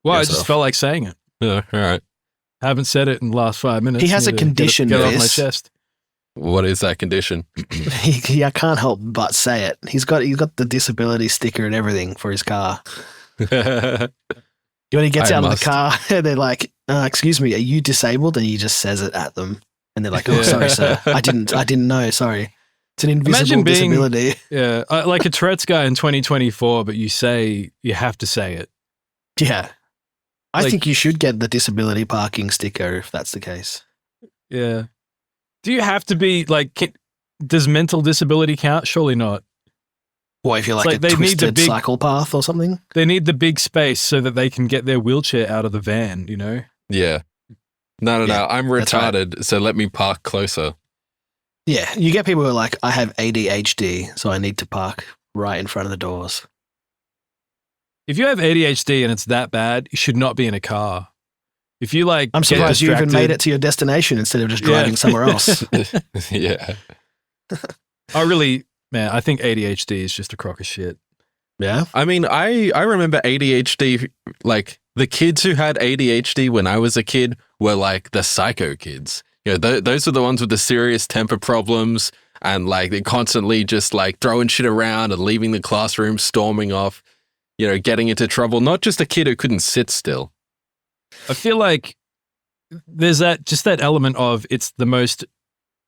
Well, I just felt like saying it. Yeah, all right. Haven't said it in the last 5 minutes. He has a condition. Get it off my chest. What is that condition? I can't help but say it. He's got the disability sticker and everything for his car. When he gets out of the car, they're like, "Excuse me, are you disabled?" And he just says it at them, and they're like, "Oh, sorry, sir, I didn't know. Sorry, it's an invisible disability." Yeah, like a Tourette's guy in 2024, but you have to say it. Yeah, I think you should get the disability parking sticker if that's the case. Yeah. Do you have to be like? Does mental disability count? Surely not. What if you're like a twisted cycle path or something? They need the big space so that they can get their wheelchair out of the van, you know? Yeah. No. I'm retarded, right. So let me park closer. Yeah. You get people who are like, I have ADHD, so I need to park right in front of the doors. If you have ADHD and it's that bad, you should not be in a car. If you like, I'm surprised you even made it to your destination instead of just driving somewhere else. Yeah. Man, I think ADHD is just a crock of shit. Yeah. I mean, I remember ADHD, like the kids who had ADHD when I was a kid were like the psycho kids. You know, those are the ones with the serious temper problems and like they're constantly just like throwing shit around and leaving the classroom, storming off, you know, getting into trouble. Not just a kid who couldn't sit still. I feel like there's that element of it's the most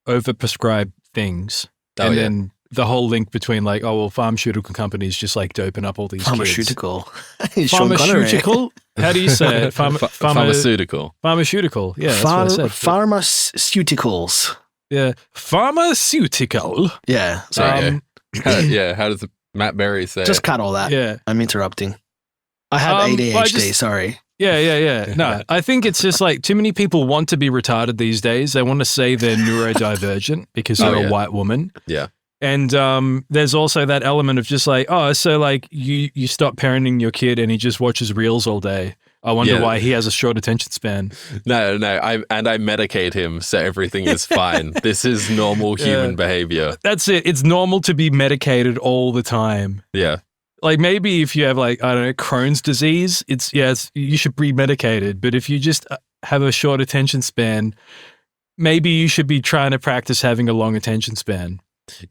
overprescribed things. And then the whole link between like, oh, well, pharmaceutical companies just like doping up all these pharmaceutical. Kids. Pharmaceutical? How do you say it? Pharmaceutical. Pharmaceutical. Yeah, that's what I said. Pharmaceuticals. Yeah. Pharmaceutical. Yeah. Sorry. How does Matt Berry say Just it? cut all that. Yeah. I'm interrupting. I have ADHD, sorry. Yeah. No, I think it's just like too many people want to be retarded these days. They want to say they're neurodivergent because they're a white woman. Yeah. And there's also that element of just like, oh, so like you stop parenting your kid and he just watches reels all day. I wonder why he has a short attention span. No. I medicate him so everything is fine. This is normal human behavior. That's it. It's normal to be medicated all the time. Yeah. Like maybe if you have like, I don't know, Crohn's disease, you should be medicated. But if you just have a short attention span, maybe you should be trying to practice having a long attention span.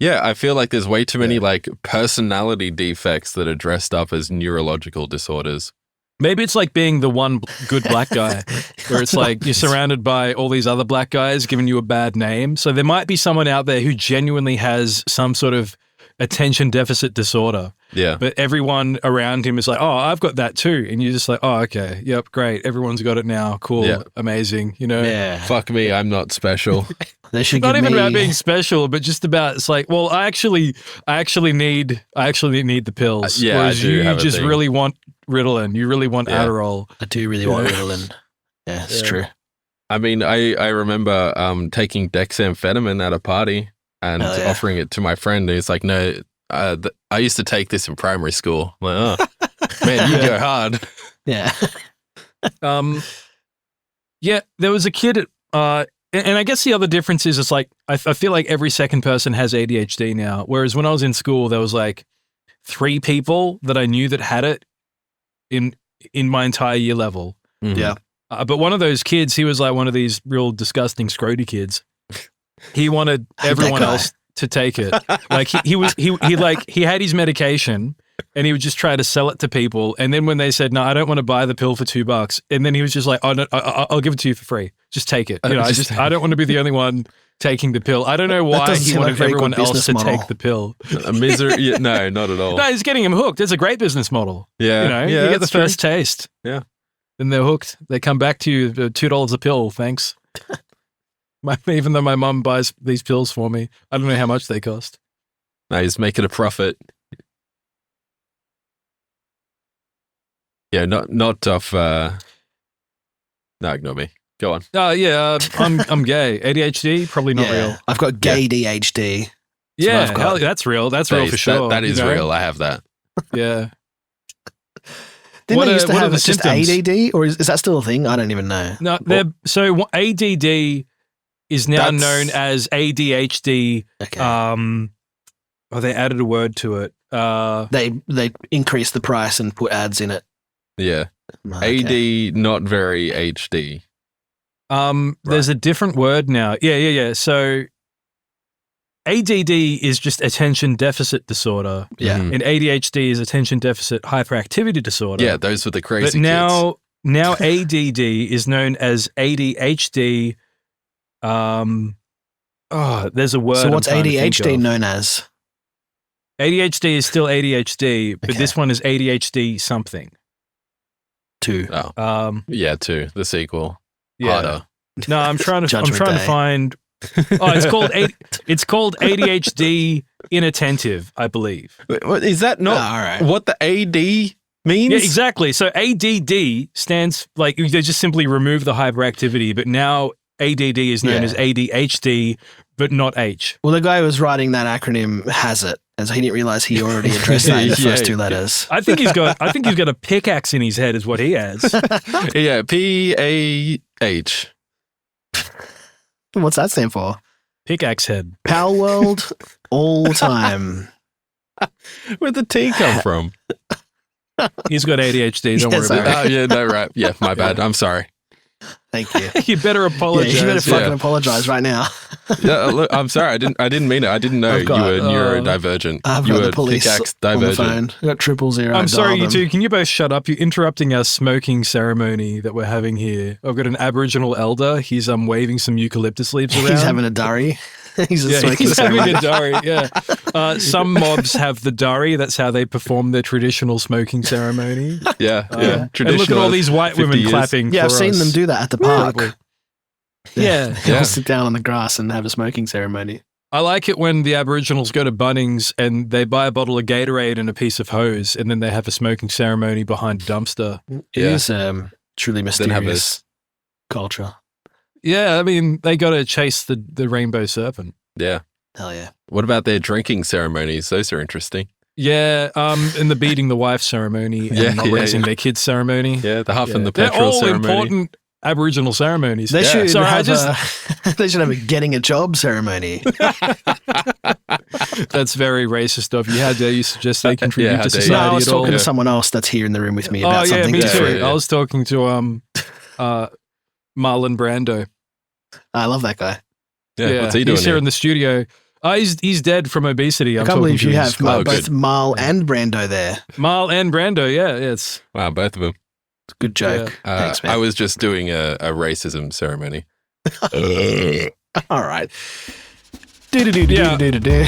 Yeah, I feel like there's way too many like personality defects that are dressed up as neurological disorders. Maybe it's like being the one good black guy where it's like you're surrounded by all these other black guys giving you a bad name. So there might be someone out there who genuinely has some sort of attention deficit disorder. Yeah. But everyone around him is like, oh, I've got that too. And you're just like, oh, okay. Yep. Great. Everyone's got it now. Cool. Yeah. Amazing. You know? Yeah. Fuck me. I'm not special. They should not even about being special, but just about, it's like, well, I actually need the pills. Yeah. Whereas you just really want Ritalin. You really want Adderall. I do really want Ritalin. Yeah, it's true. I mean, I remember taking dexamphetamine at a party and offering it to my friend. And he's like, no, I used to take this in primary school. I'm like, oh, man, you go hard. Yeah. There was a kid, and I guess the other difference is it's like, I feel like every second person has ADHD now. Whereas when I was in school, there was like 3 people that I knew that had it in my entire year level. Mm-hmm. Yeah. But one of those kids, he was like one of these real disgusting scroty kids. He wanted everyone else to take it. Like he had his medication and he would just try to sell it to people. And then when they said, no, I don't want to buy the pill for $2. And then he was just like, oh, no, I'll give it to you for free. Just take it. You know, I don't want to be the only one taking the pill. I don't know why he wanted everyone else to take the pill. A misery? No, not at all. No, he's getting him hooked. It's a great business model. Yeah. You know, you get the first taste. Yeah. Then they're hooked. They come back to you, $2 a pill, thanks. Even though my mum buys these pills for me, I don't know how much they cost. No, he's making a profit. Yeah, not off. No, ignore me. Go on. I'm gay. ADHD, probably not real. I've got gay DHD. Yeah, that's real. That's real for sure. That is real. I have that. Yeah. Didn't they used to have just ADD, or is that still a thing? I don't even know. No, so ADD is now known as ADHD. Okay. They added a word to it. They increased the price and put ads in it. Yeah. Okay. AD, not very HD. There's a different word now. Yeah. So ADD is just attention deficit disorder. Yeah. Mhm. And ADHD is attention deficit hyperactivity disorder. Yeah, those were the crazy But kids. now ADD is known as ADHD. There's a word. So what's I'm trying to think ADHD of. known as? ADHD is still ADHD, but Okay. this one is ADHD something. 2. Oh, yeah, 2, the sequel. Yeah. Harder. No, I'm trying to Judgment to Day. find. Oh, it's called ADHD inattentive, I believe. What, is that not all right. what the AD means? Yeah, exactly. So ADD stands like they just simply remove the hyperactivity, but now ADD is known Yeah. as ADHD, but not H. Well, the guy who was writing that acronym has it, and so he didn't realize he already addressed that in the Yeah. first 2 letters. I think he's got a pickaxe in his head, is what he has. Yeah, PAH. What's that stand for? Pickaxe head. Power World all time. Where'd the T come from? He's got ADHD. Don't Yeah, worry sorry. about Oh, yeah, no, right. Yeah, my bad. I'm sorry. Thank you. it. You better Yeah, apologize. you better fucking Yeah. apologize right now. Yeah, look, I'm sorry. I didn't mean it. I didn't know I've got- you were neurodivergent. I've You got were the police pickaxe on the divergent. phone. I got 000. I'm sorry, you dial two. them. Can you both shut up? You're interrupting our smoking ceremony that we're having here. I've got an Aboriginal elder. He's waving some eucalyptus leaves around. He's having a durry. He's a Yeah, smoking he's having ceremony. a durry. Yeah, some mobs have the durry. That's how they perform their traditional smoking ceremony. Yeah, And yeah. look at all these white 50 women years. clapping. Yeah, I've for seen us. them do that at the park. Yeah. They'll Yeah. sit down on the grass and have a smoking ceremony. I like it when the Aboriginals go to Bunnings and they buy a bottle of Gatorade and a piece of hose, and then they have a smoking ceremony behind a dumpster. It Yeah. is truly Then have mysterious culture. Yeah, I mean, they got to chase the rainbow serpent. Yeah. Hell yeah. What about their drinking ceremonies? Those are interesting. Yeah, and the beating the wife ceremony and Yeah, not yeah, raising yeah. their kids ceremony. Yeah, the huff and the They're petrol all ceremony. important Aboriginal ceremonies. They should Sorry, I have just they should have a getting a job ceremony. that's very racist of you. How dare you suggest they contribute how to dare you. society No, I was at all? talking Yeah. to someone else that's here in the room with me Oh about yeah, something me too. different. Yeah. I was talking to Marlon Brando. I love that guy. Yeah, what's he doing He's here here? in the studio. He's dead from obesity. I I'm can't talking believe to you his- have Oh, both good. Marl and Brando there. Marl and Brando. Yeah, it's Wow, both of them. Good joke. Thanks, man. I was just doing a racism ceremony. All right. Yeah. Do-do-do-do-do-do-do.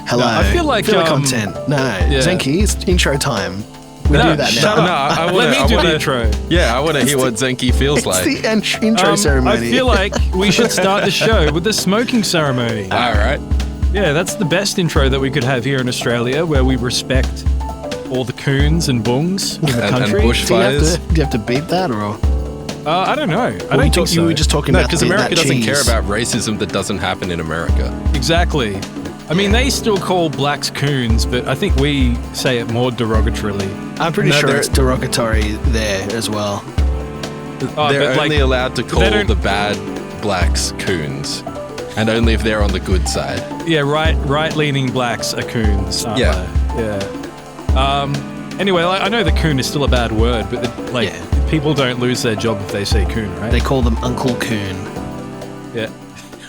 Hello. No, I feel like, Filler content. No, yeah. Zenki, it's intro time. We No, do that shut now. up. No, I wanna, Let me I do wanna, the intro. Yeah, I want to hear what Zenki feels It's like. the intro ceremony. I feel like we should start the show with the smoking ceremony. All right. Yeah, that's the best intro that we could have here in Australia, where we respect all the coons and bungs in the And country. bushfires. do you have to beat that, or I don't know. I Or don't you think so. you were just talking No, about because the- America that doesn't care cheese. about racism that doesn't happen in America. Exactly. I mean, they still call blacks coons, but I think we say it more derogatorily. I'm pretty No, sure they're- it's derogatory there as well. Oh, They're but, like, only allowed to call they don't- the bad blacks coons, and only if they're on the good side. yeah, right-leaning blacks are coons. Aren't Yeah. they? Yeah. Anyway, I know the coon is still a bad word, but Yeah. people don't lose their job if they say coon, right? They call them Uncle Coon yeah.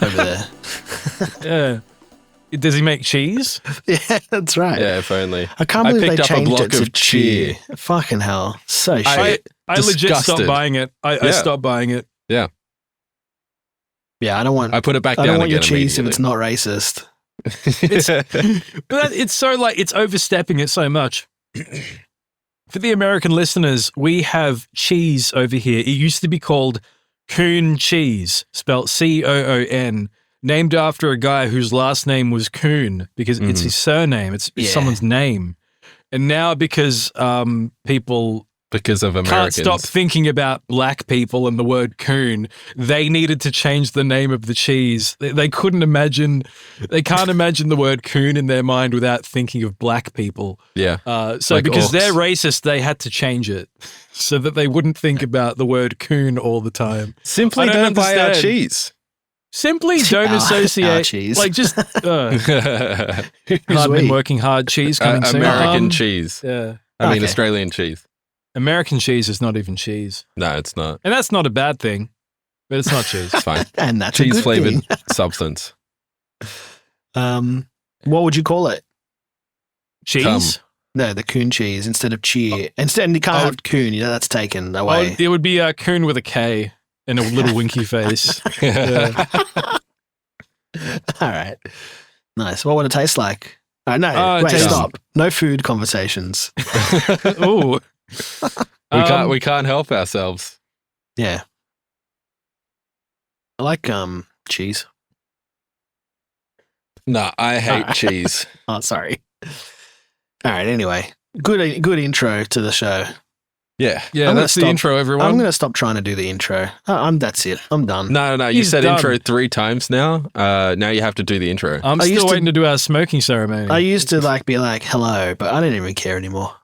over there. Yeah. Does he make cheese? Yeah, that's right. Yeah, if only. I can't I believe they picked up a changed block it to of cheer. Fucking hell. So shit. I legit stopped disgusted. buying it. I Yeah. stopped buying it. Yeah, I don't want I put it back I down don't want your again cheese if it's not racist. But it's so it's overstepping it so much. For the American listeners, we have cheese over here. It used to be called Coon cheese, spelt Coon, named after a guy whose last name was Coon because it's his surname. It's Yeah. someone's name. And now because people because of can't Americans. stop thinking about black people and the word coon, they needed to change the name of the cheese. They couldn't imagine, they can't imagine the word coon in their mind without thinking of black people. Yeah. So Like because orcs. they're racist, they had to change it so that they wouldn't think about the word coon all the time. Simply I don't don't buy our understand. cheese. Simply don't Our associate, cheese. like just Who's hard been we? working hard cheese coming soon. American cheese. Yeah. I mean, Okay. Australian cheese. American cheese is not even cheese. No, it's not. And that's not a bad thing, but it's not cheese. It's fine. And that's a Cheese good flavored thing. substance. What would you call it? Cheese? No, the coon cheese instead of cheer. Instead, you can't have coon. That's taken away. It would be a coon with a K and a little winky face. Yeah. All right. Nice. What would it taste like? No, it wait, tastes- stop. No food conversations. Ooh. We can't help ourselves. Yeah. I like cheese. No, I hate cheese. Oh, sorry. All right. Anyway, good intro to the show. Yeah. Yeah, I'm that's the gonna intro, everyone. I'm gonna stop trying to do the intro. That's it. I'm done. No. You He's said done. intro 3 times now. Now you have to do the intro. I'm I used still to- waiting to do our smoking ceremony. I used to be like hello, but I don't even care anymore.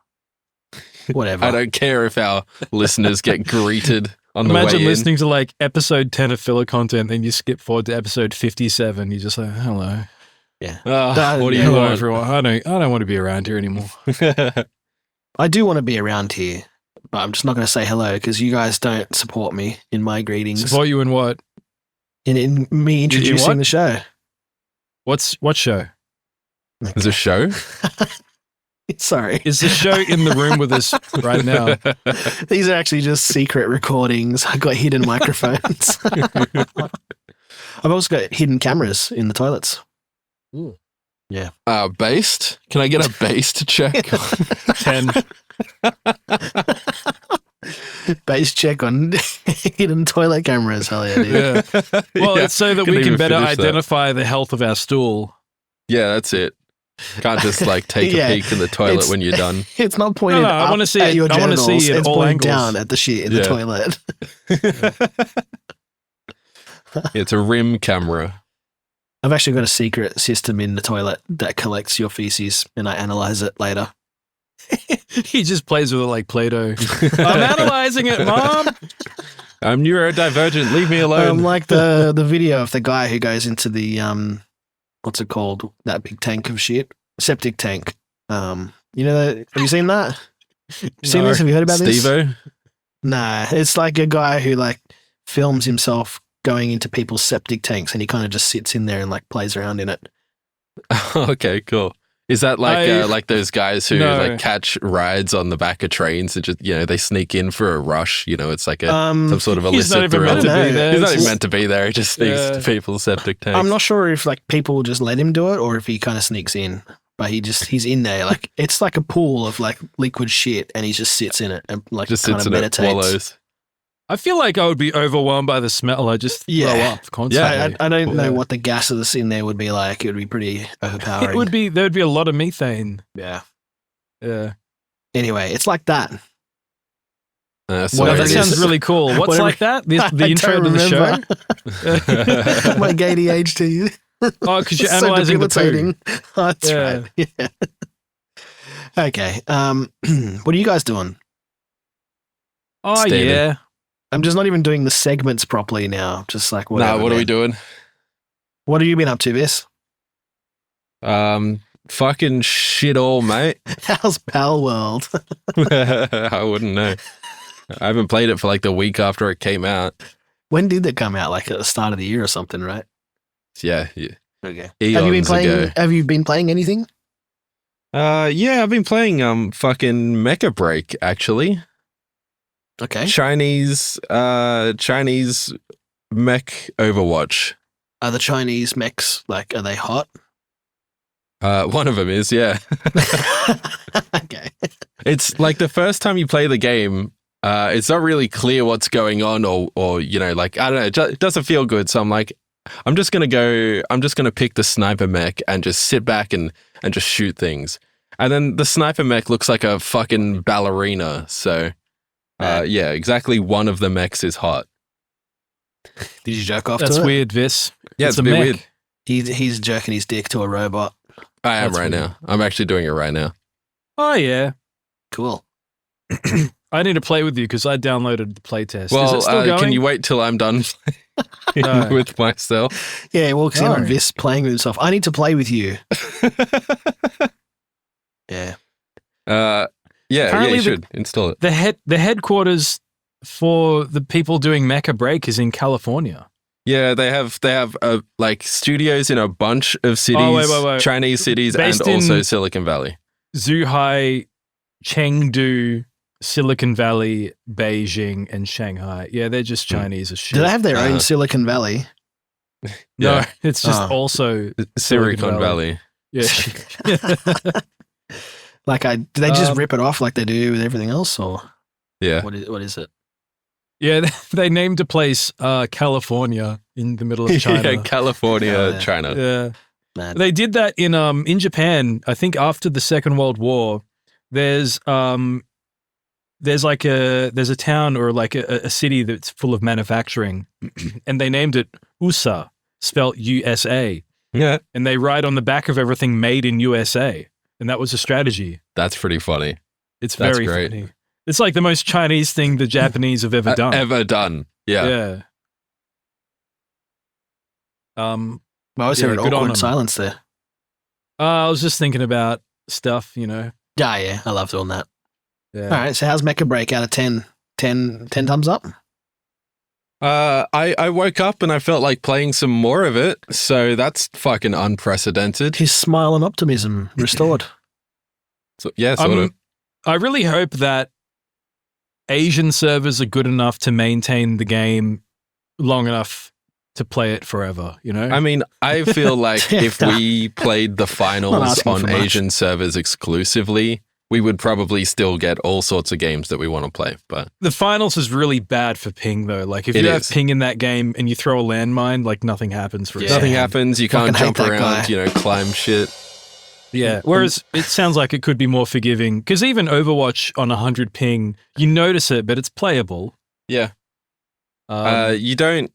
Whatever. I don't care if our listeners get greeted on the Imagine way in. listening to like episode 10 of filler content, then you skip forward to episode 57. You just like, hello. What do you Hello, want? everyone. I don't want to be around here anymore. I do want to be around here, but I'm just not going to say hello because you guys don't support me in my greetings. Support you in what? In me introducing what? the show. What show? There's a show? Sorry. Is the show in the room with us right now? These are actually just secret recordings. I got hidden microphones. I've also got hidden cameras in the toilets. Based? Can I get a based check? 10. Base check on hidden toilet cameras. Hell yeah, dude. Yeah. Well, Yeah, it's so that couldn't we can even better finish that. identify the health of our stool. Yeah, that's it. Can't just like take Yeah, a peek in the toilet it's- when you're done. It's not pointed No, I up wanna see at it- your I wanna genitals. see it it's all pointing angles. down at the shit in the Yeah. toilet. It's a rim camera. I've actually got a secret system in the toilet that collects your feces and I analyze it later. He just plays with it like Play-Doh. I'm analyzing it, Mom. I'm neurodivergent. Leave me alone. Like the video of the guy who goes into the what's it called? That big tank of shit, septic tank. Have you seen that? Seen No. this? Have you heard about this? Steve-O? Nah, it's like a guy who like films himself going into people's septic tanks and he kind of just sits in there and like plays around in it. Okay, cool. Is that like those guys who No. like catch rides on the back of trains and just they sneak in for a rush? It's like some sort of He's not illicit even thrill. meant to I be don't there. He's not It's even meant to be there. He just sneaks Yeah. to people's septic tanks. I'm not sure if like people just let him do it or if he kind of sneaks in, but he's in there. Like it's like a pool of like liquid shit and he just sits in it and like just kind sits of in it, meditates. wallows. I feel like I would be overwhelmed by the smell. I just throw Yeah. up constantly. I don't know Yeah. what the gases in there would be like. It would be pretty overpowering. There would be a lot of methane. Yeah. Yeah. Anyway, it's like that. So Well, Whatever that it sounds is. really cool. What's Whatever- like that? The I intro don't to the show? remember. My ADHD. Oh, because you're It's so analyzing the poo. debilitating. Oh, that's Yeah. right. Yeah. Okay. What are you guys doing? Oh, Standing. yeah. I'm just not even doing the segments properly now. Just like whatever. Nah, what are we man. doing? What have you been up to, Vis? Fucking shit all, mate. How's Pal World? I wouldn't know. I haven't played it for like the week after it came out. When did it come out? Like at the start of the year or something, right? Yeah. Okay. Eons Have you been playing? ago. Have you been playing anything? Yeah, I've been playing fucking Mecha Break actually. Okay. Chinese mech Overwatch. Are the Chinese mechs like? Are they hot? One of them is, yeah. Okay. It's like the first time you play the game, it's not really clear what's going on or like, I don't know, it doesn't feel good. So I'm like, I'm just going to pick the sniper mech and just sit back and just shoot things. And then the sniper mech looks like a fucking ballerina. So, yeah, exactly one of the mechs is hot. Did you jerk off That's to it? weird, Vis. Yeah, it's a bit mech. weird. He's jerking his dick to a robot. I am That's right weird. now. I'm actually doing it right now. Oh, yeah. Cool. I need to play with you because I downloaded the playtest. Is Well, it still going? can you wait till I'm done No. with myself? Yeah, he walks in No. on Vis playing with himself. I need to play with you. Yeah. Yeah, Apparently you should install it. The headquarters for the people doing Mecha Break is in California. Yeah, they have like studios in a bunch of cities, wait. Chinese cities, Based and also in- Silicon Valley. Zhuhai, Chengdu, Silicon Valley, Beijing, and Shanghai. Yeah, they're just Chinese as shit. Do they have their own Silicon Valley? No, Yeah. it's just also Silicon Valley. Yeah. Do they just rip it off like they do with everything else, or Yeah. what is it? Yeah, they named a place California in the middle of China. Yeah, California, Oh, yeah. China. Yeah. Man. They did that in Japan. I think after the Second World War, there's like a town or like a city that's full of manufacturing, and they named it USA, spelt USA, Yeah, and they write on the back of everything "Made in USA," and that was a strategy. that's pretty funny. It's That's very great. funny. It's like the most Chinese thing the Japanese have ever done. Ever done. Yeah. Yeah. Why was Yeah, there an good on awkward them. silence there? I was just thinking about stuff, you know. Yeah, I love doing that. Yeah. All right, so how's Mecha Break out of 10? 10 thumbs up? I woke up and I felt like playing some more of it, so that's fucking unprecedented. His smile and optimism restored. So, yeah, sort of. I really hope that Asian servers are good enough to maintain the game long enough to play it forever, you know? I mean, I feel like if we played the Not finals asking on for much. Asian servers exclusively, we would probably still get all sorts of games that we want to play. But the finals is really bad for ping, though. Like, if It you have is. ping in that game and you throw a landmine, like, nothing happens for a nothing second. happens. You Fucking can't hate jump that around, guy. climb shit. Yeah. Whereas it sounds like it could be more forgiving. Because even Overwatch on 100 ping, you notice it, but it's playable. Yeah. You don't.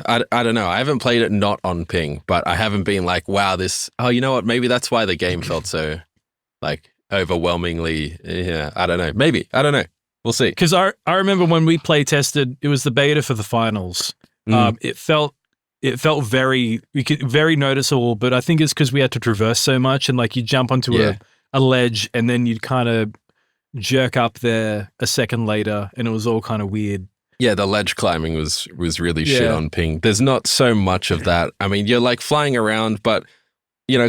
I don't know. I haven't played it not on ping, but I haven't been like, wow, this. Oh, you know what? Maybe that's why the game felt so like overwhelmingly. Yeah, I don't know. Maybe I don't know. We'll see. Because I remember when we play tested, it was the beta for the finals. It felt very noticeable, but I think it's because we had to traverse so much, and like you jump onto Yeah. a ledge, and then you'd kind of jerk up there a second later, and it was all kind of weird. Yeah, the ledge climbing was really shit Yeah. on ping. There's not so much of that. I mean, you're like flying around, but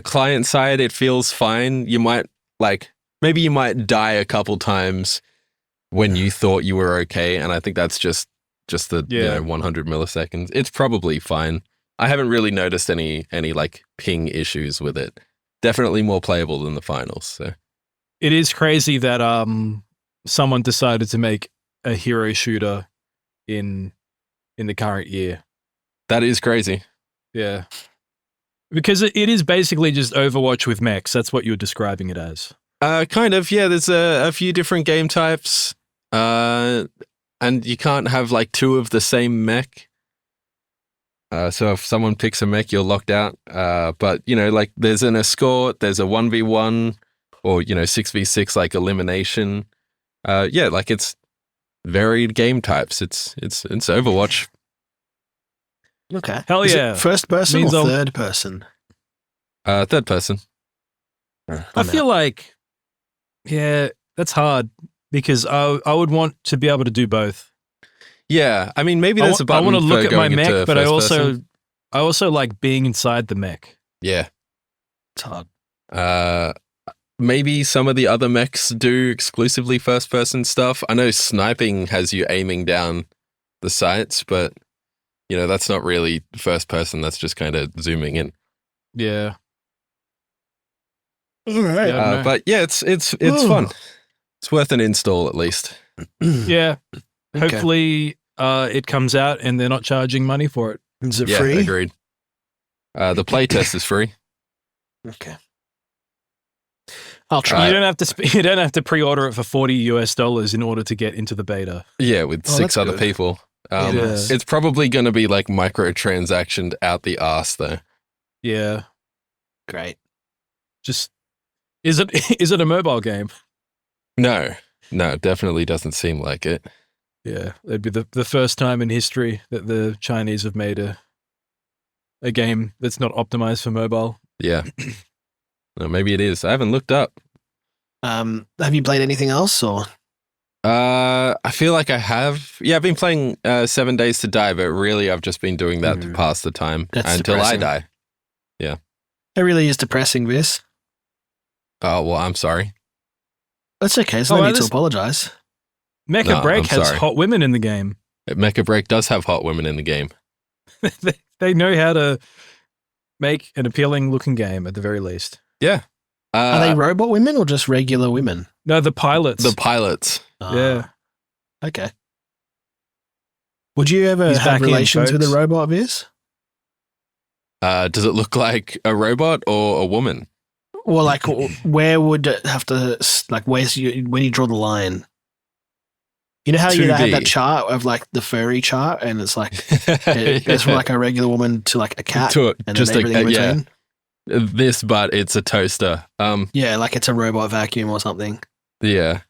client side, it feels fine. You might maybe you might die a couple times when you thought you were okay, and I think that's just the 100 milliseconds. It's probably fine. I haven't really noticed any like ping issues with it. Definitely more playable than the finals. So It is crazy that someone decided to make a hero shooter in the current year. that is crazy. Yeah. Because it is basically just Overwatch with mechs. That's what you're describing it as. Kind of, yeah. There's a few different game types, and you can't have like two of the same mech. So if someone picks a mech, you're locked out. But like there's an escort, there's a 1v1, or 6v6 like elimination. Yeah, like it's varied game types. It's Overwatch. Okay. Hell Is yeah. it first person Means or I'll- third person? Third person. I feel like, yeah, that's hard because I would want to be able to do both. Yeah, I mean maybe there's a I button want to for look at my going into mech, but first person. I also like being inside the mech. Yeah. It's hard. Maybe some of the other mechs do exclusively first person stuff. I know sniping has you aiming down the sights, but that's not really first person. That's just kind of zooming in. Yeah. All right. Yeah. I don't know. But yeah, it's Ooh. fun. It's worth an install at least. Yeah. Okay. Hopefully it comes out and they're not charging money for it. Is it Yeah, free? agreed. The playtest is free. Okay. I'll try. You it. don't have to pre-order it for $40 in order to get into the beta. Yeah, with Oh, 6 that's other good. people. It is. It's probably going to be like microtransactioned out the arse though. Yeah. Great. Just is it a mobile game? No, it definitely doesn't seem like it. Yeah. It'd be the first time in history that the Chinese have made a game that's not optimized for mobile. Yeah. No, maybe it is. I haven't looked up. Have you played anything else or? I feel like I have. Yeah, I've been playing 7 Days to Die, but really I've just been doing that to pass the time until depressing. I die. Yeah. It really is depressing, Vis. Oh, well, I'm sorry. That's okay. There's no need to apologize. Mecha Break has hot women in the game. Mecha Break does have hot women in the game. They know how to make an appealing looking game at the very least. Yeah. Are they robot women or just regular women? No, the pilots. The pilots. Yeah. Okay. Would you ever have relations with a robot, Viz? Does it look like a robot or a woman? Well, like, where would it have to, like, when you draw the line? You know how 2D. you have that chart of, like, the furry chart, and it's like, it goes from, like, a regular woman to, like, a cat, and just then everything in between? Yeah. This, but it's a toaster. Yeah, like it's a robot vacuum or something. Yeah.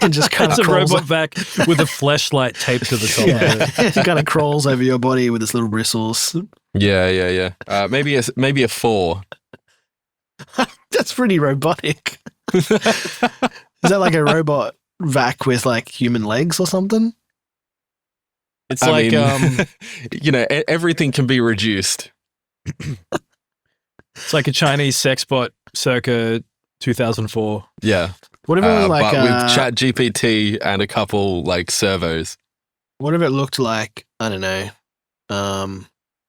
And just kind of it's a robot vac with a fleshlight taped to the top. Yeah. It kind of crawls over your body with its little bristles. Yeah. Maybe a 4. That's pretty robotic. Is that like a robot vac with like human legs or something? It's like everything can be reduced. It's like a Chinese sex bot circa 2004. Yeah. What if it was like but with Chat GPT and a couple like servos? What if it looked like, I don't know,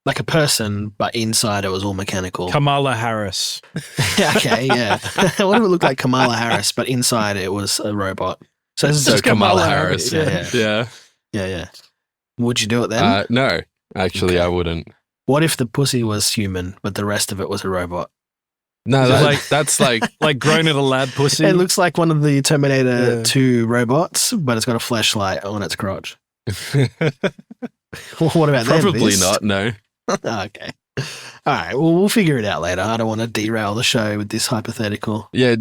like a person, but inside it was all mechanical? Kamala Harris. Okay, yeah. What if it looked like Kamala Harris, but inside it was a robot? So this is just Kamala Harris. Yeah. Would you do it then? No, actually, I wouldn't. What if the pussy was human, but the rest of it was a robot? No, that's like like grown in a lab pussy. It looks like one of the Terminator 2 robots, but it's got a flashlight on its crotch. What about that? Probably not, no. Okay. All right, well, we'll figure it out later. I don't want to derail the show with this hypothetical. Yeah.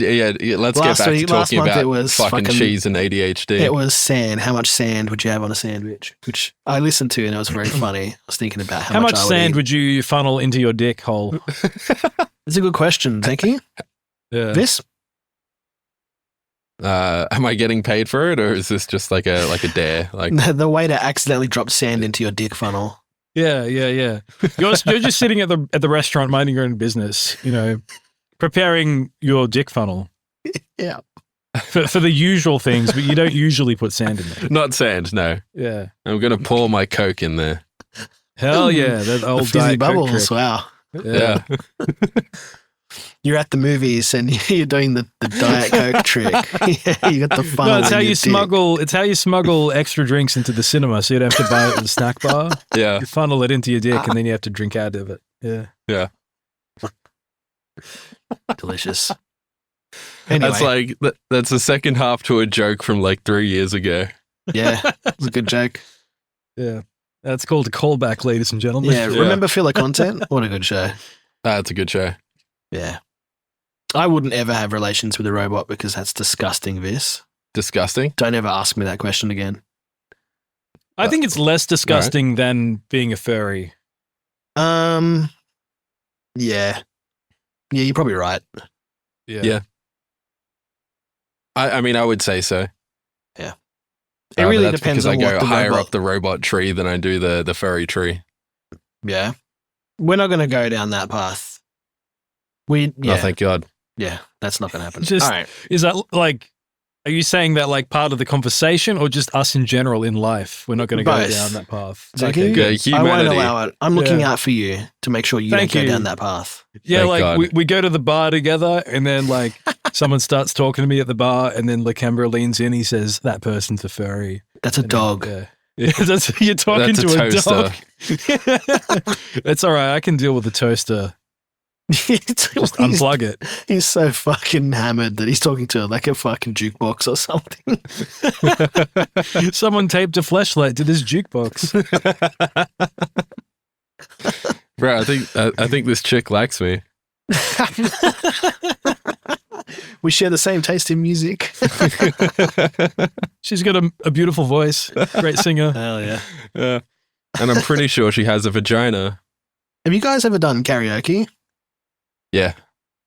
Let's get back to talking about fucking cheese and ADHD. It was sand. How much sand would you have on a sandwich? Which I listened to and it was very funny. I was thinking about how much sand would you funnel into your dick hole? It's a good question, Zenki. Yeah. This? Am I getting paid for it, or is this just like a dare? Like the way to accidentally drop sand into your dick funnel. Yeah. You're just sitting at the restaurant minding your own business, preparing your dick funnel. Yeah. For the usual things, but you don't usually put sand in there. Not sand, no. Yeah. I'm gonna pour my Coke in there. Hell yeah, that old fizzy Diet Coke bubbles. trick. Wow. Yeah. You're at the movies and you're doing the Diet Coke trick. You got the funnel. No, it's how you smuggle. It's how you smuggle extra drinks into the cinema, so you don't have to buy it at the snack bar. Yeah. You funnel it into your dick, and then you have to drink out of it. Yeah. Yeah. Delicious. Anyway. That's the second half to a joke from like 3 years ago. Yeah, it's a good joke. Yeah. That's called a callback, ladies and gentlemen. Yeah, remember filler content? What a good show. That's a good show. Yeah. I wouldn't ever have relations with a robot because that's disgusting, Vis. Disgusting? Don't ever ask me that question again. I think it's less disgusting than being a furry. Yeah. Yeah, you're probably right. Yeah. I mean, I would say so. Yeah. It really depends on because I go higher up the robot tree than I do the furry tree. Yeah. We're not going to go down that path. Oh, thank God. Yeah, that's not going to happen. Just, all right. Is that like, are you saying that like part of the conversation or just us in general in life? We're not going to go down that path. Okay, good. I won't allow it. I'm looking out for you to make sure you don't go down that path. Yeah, like we go to the bar together and then like someone starts talking to me at the bar and then Lakembra leans in. He says, that person's a furry. That's a dog. Yeah, you're talking to a dog. It's all right. I can deal with the toaster. Just unplug it. He's so fucking hammered that he's talking to like a fucking jukebox or something. Someone taped a flashlight to this jukebox. Bro, I think this chick likes me. We share the same taste in music. She's got a beautiful voice. Great singer. Hell yeah. Yeah. And I'm pretty sure she has a vagina. Have you guys ever done karaoke? Yeah.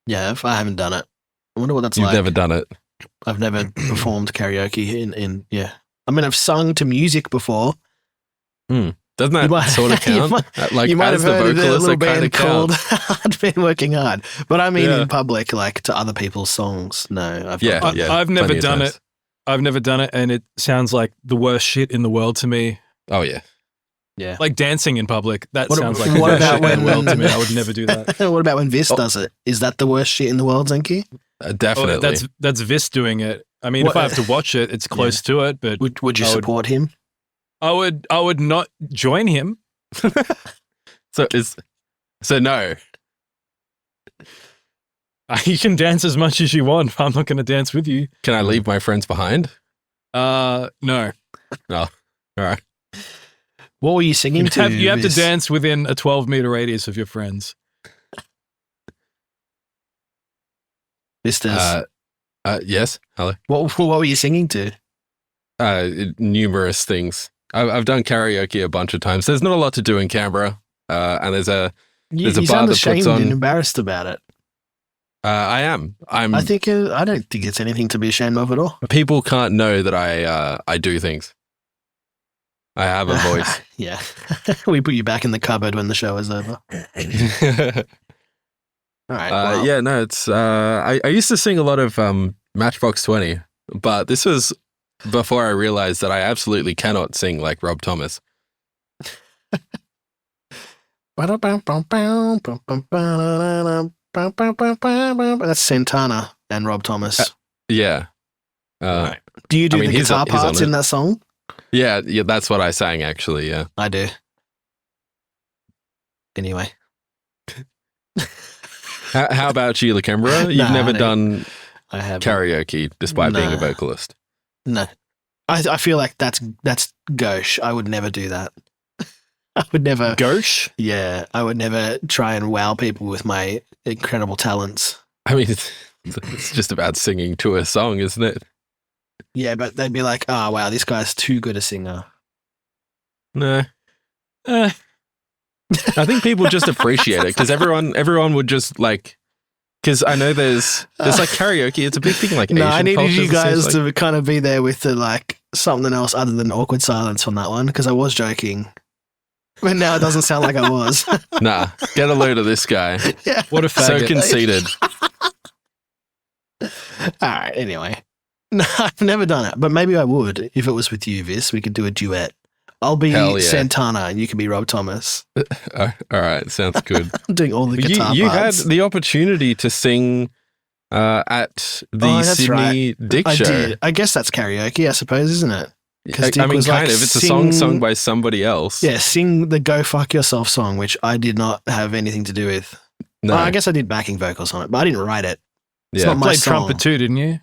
Yeah, I haven't done it. I wonder what that's You've like. never done it. I've never performed karaoke in yeah. I mean, I've sung to music before. Doesn't that sort of count? Like, you might as have the heard of a vocalist, little it kind band of called counts. Hard Been Working Hard. But I mean Yeah. in public, like to other people's songs. No, I've Yeah, not done yeah. that. I've never plenty of done times. it. I've never done it, and it sounds like the worst shit in the world to me. Oh, yeah. Yeah. Like dancing in public. That What sounds ab- like the what worst about shit in the when- world to me. I would never do that. What about when Vis Oh. does it? Is that the worst shit in the world, Zenki? Definitely. Oh, that's Vis doing it. I mean, if What- I have to watch it, it's close to it, but Would you I would- support him? I would not join him. So no. You can dance as much as you want. I'm not going to dance with you. Can I leave my friends behind? No. All right. What were you singing to? You have to Vis? dance within a 12-meter radius of your friends. Vis does. Yes. Hello. What were you singing to? Numerous things. I've done karaoke a bunch of times. There's not a lot to do in Canberra, and there's a You, There's a you bar sound that puts ashamed on- and embarrassed about it. I'm. I don't think it's anything to be ashamed of at all. People can't know that I do things. I have a voice. Yeah. We put you back in the cupboard when the show is over. All right. well, Yeah, no, it's. I used to sing a lot of Matchbox 20, but this was before I realized that I absolutely cannot sing like Rob Thomas. That's Santana and Rob Thomas. Yeah. Right. Do you do I mean, the he's guitar on- he's on parts it. in that song? Yeah, that's what I sang actually. Yeah. I do. Anyway. How about you, Lakembra? You've Nah, never I don't- done I have karaoke despite being a Nah. vocalist. No. I feel like that's gauche. I would never do that. I would never. Gauche? Yeah, I would never try and wow people with my incredible talents. I mean, it's just about singing to a song, isn't it? Yeah, but they'd be like, "Oh, wow, this guy's too good a singer." No. Eh, I think people just appreciate it because everyone would just like, because I know there's like karaoke. It's a big thing. Like No, Asian I needed cultures, you it seems guys like. to kind of be there with the like something else other than awkward silence on that one because I was joking, but now it doesn't sound like I was. Nah, get a load of this guy. Yeah. what a So faggot. conceited. All right. Anyway, no, I've never done it, but maybe I would if it was with you, Vis. We could do a duet. I'll be Hell yeah. Santana and you can be Rob Thomas. All right, sounds good. I'm doing all the guitar you had parts. the opportunity to sing at the Oh, that's Sydney Dick I show. did. I guess that's karaoke, I suppose, isn't it? 'Cause I Dick mean, was kind like, of. It's a song sing- sung by somebody else. Yeah, sing the "Go Fuck Yourself" song, which I did not have anything to do with. No. Well, I guess I did backing vocals on it, but I didn't write it. It's yeah. not my Played song. trumpet too, didn't you?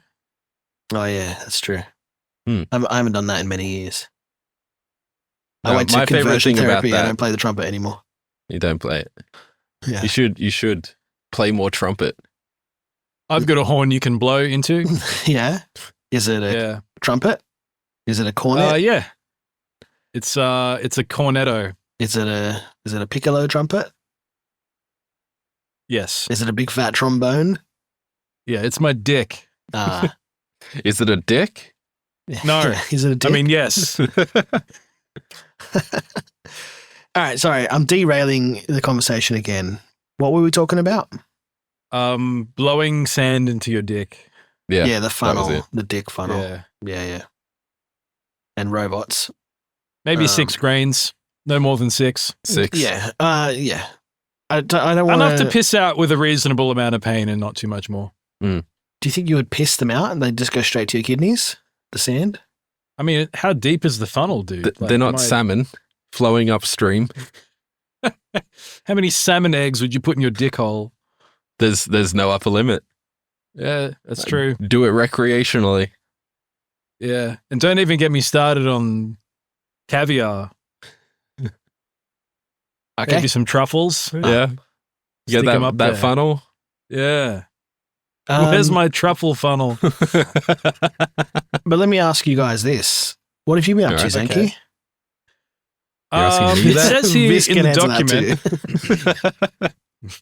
Oh yeah, that's true. Hmm. I haven't done that in many years. No, I went to my favorite conversion thing about therapy. I that- don't play the trumpet anymore. You don't play it. Yeah. You should play more trumpet. I've got a horn you can blow into. Yeah. Is it a Yeah. trumpet? Is it a cornet? Yeah. It's a cornetto. Is it a piccolo trumpet? Yes. Is it a big fat trombone? Yeah, it's my dick. Ah. Is it a dick? No. Yeah. Is it a dick? I mean, yes. All right, sorry, I'm derailing the conversation again. What were we talking about? Blowing sand into your dick. Yeah. Yeah, the funnel, it. the dick funnel. Yeah. Yeah. And robots. Maybe Um, 6 grains. No more than 6. 6. Yeah. Yeah. I don't want Enough to piss out with a reasonable amount of pain and not too much more. Do you think you would piss them out and they'd just go straight to your kidneys? The sand? I mean, how deep is the funnel, dude? Like, They're not am I- salmon flowing upstream. How many salmon eggs would you put in your dick hole? There's no upper limit. Yeah, that's true. Do it recreationally. Yeah. And don't even get me started on caviar. Okay. Maybe some truffles. Yeah. You Stick get 'em up that there. funnel. Yeah. Where's Um, my truffle funnel? But let me ask you guys this. What have you been up to, Alright, Zenki? okay. You're asking me It that? says here Viz in can the answer that document.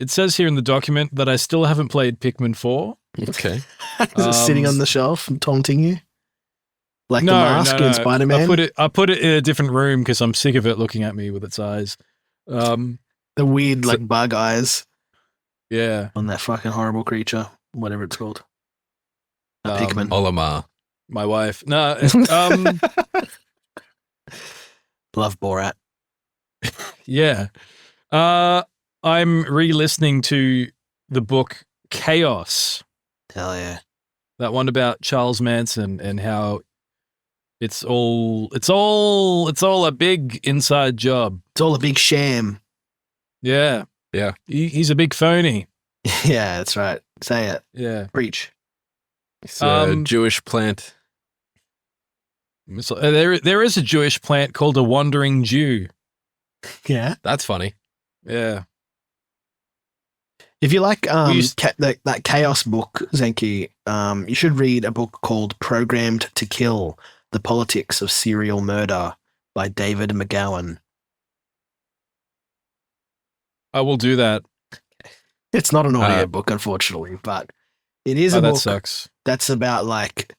It says here in the document that I still haven't played Pikmin 4. Okay. Is it sitting on the shelf and taunting you? Like the mask in Spider-Man? I put it in a different room because I'm sick of it looking at me with its eyes. The weird, like, bug eyes. Yeah. On that fucking horrible creature, whatever it's called. Pikmin. Olimar. My wife. No. Love Borat. Yeah. I'm re-listening to the book Chaos. Hell yeah. That one about Charles Manson and how it's all a big inside job. It's all a big sham. Yeah. Yeah. He's a big phony. Yeah, that's right. Say it. Yeah. Preach. It's a Jewish plant. So, there is a Jewish plant called a wandering Jew. Yeah. That's funny. Yeah. If you like that Chaos book, Zenki, you should read a book called Programmed to Kill: The Politics of Serial Murder by David McGowan. I will do that. It's not an audio book, unfortunately, but it is a book that sucks. That's about like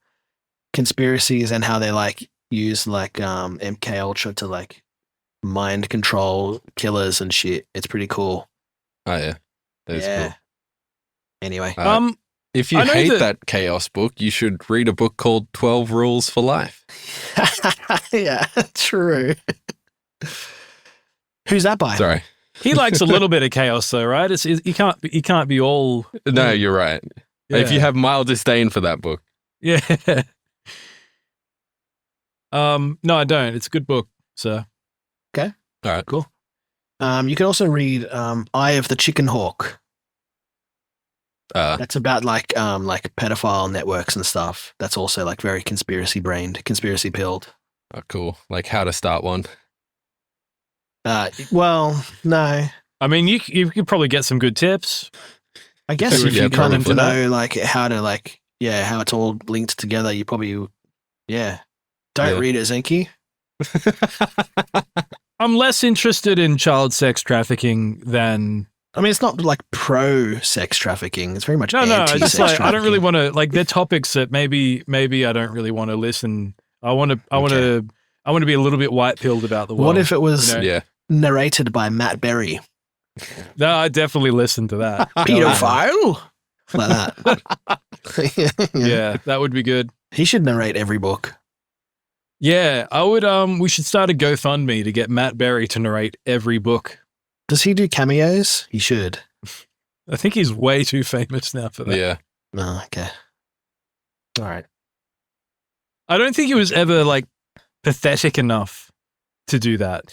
conspiracies and how they like use like MK Ultra to like mind control killers and shit. It's pretty cool. Oh yeah. That's cool. Anyway. If you hate that Chaos book, you should read a book called 12 Rules for Life. Yeah, true. Who's that by? Sorry. He likes a little bit of chaos though, right? You can't be all. No, you're right. Yeah. If you have mild disdain for that book. Yeah. No, I don't. It's a good book, sir. Okay. All right. Cool. You can also read Eye of the Chicken Hawk. That's about like pedophile networks and stuff. That's also like very conspiracy brained, conspiracy pilled. Oh, cool. Like how to start one. Well, no. I mean, you could probably get some good tips. I guess if Yeah, you kind of probably. know like how to like how it's all linked together, you probably don't read it, Zenki. I'm less interested in child sex trafficking than. I mean, it's not like pro sex trafficking. It's very much No. anti It's just sex like trafficking. I don't really want to like. They're topics that maybe I don't really want to listen. I want to be a little bit white pilled about the world. What if it was Yeah. narrated by Matt Berry? No, I definitely listen to that. Pedophile, like that. Yeah, that would be good. He should narrate every book. Yeah, I would. We should start a GoFundMe to get Matt Berry to narrate every book. Does he do cameos? He should. I think he's way too famous now for that. Yeah. Oh, okay. All right. I don't think he was ever like pathetic enough to do that.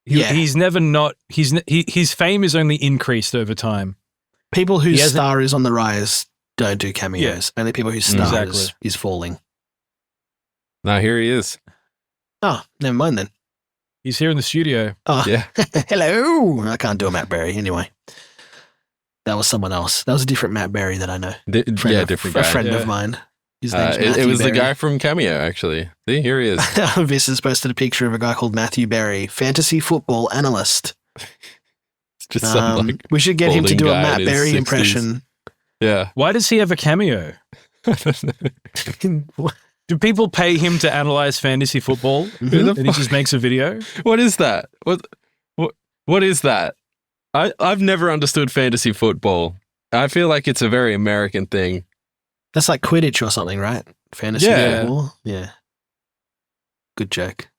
He's never not. His fame is only increased over time. People whose star is on the rise don't do cameos. Only people whose star is falling. Now here he is. Oh, never mind then. He's here in the studio. Oh, Yeah. Hello. I can't do a Matt Berry anyway. That was someone else. That was a different Matt Berry that I know. Different guy. A friend of mine. His name's It Matthew was Berry. the guy from Cameo, actually. See, here he is. This has posted a picture of a guy called Matthew Berry, fantasy football analyst. It's just some like we should get him to balding do a guy Matt in his Berry 60s. impression. Yeah. Why does he have a cameo? Do people pay him to analyze fantasy football? Mhm. And he just makes a video? What is that? What is that? I've never understood fantasy football. I feel like it's a very American thing. That's like Quidditch or something, right? Fantasy Yeah. football. Yeah. Good joke.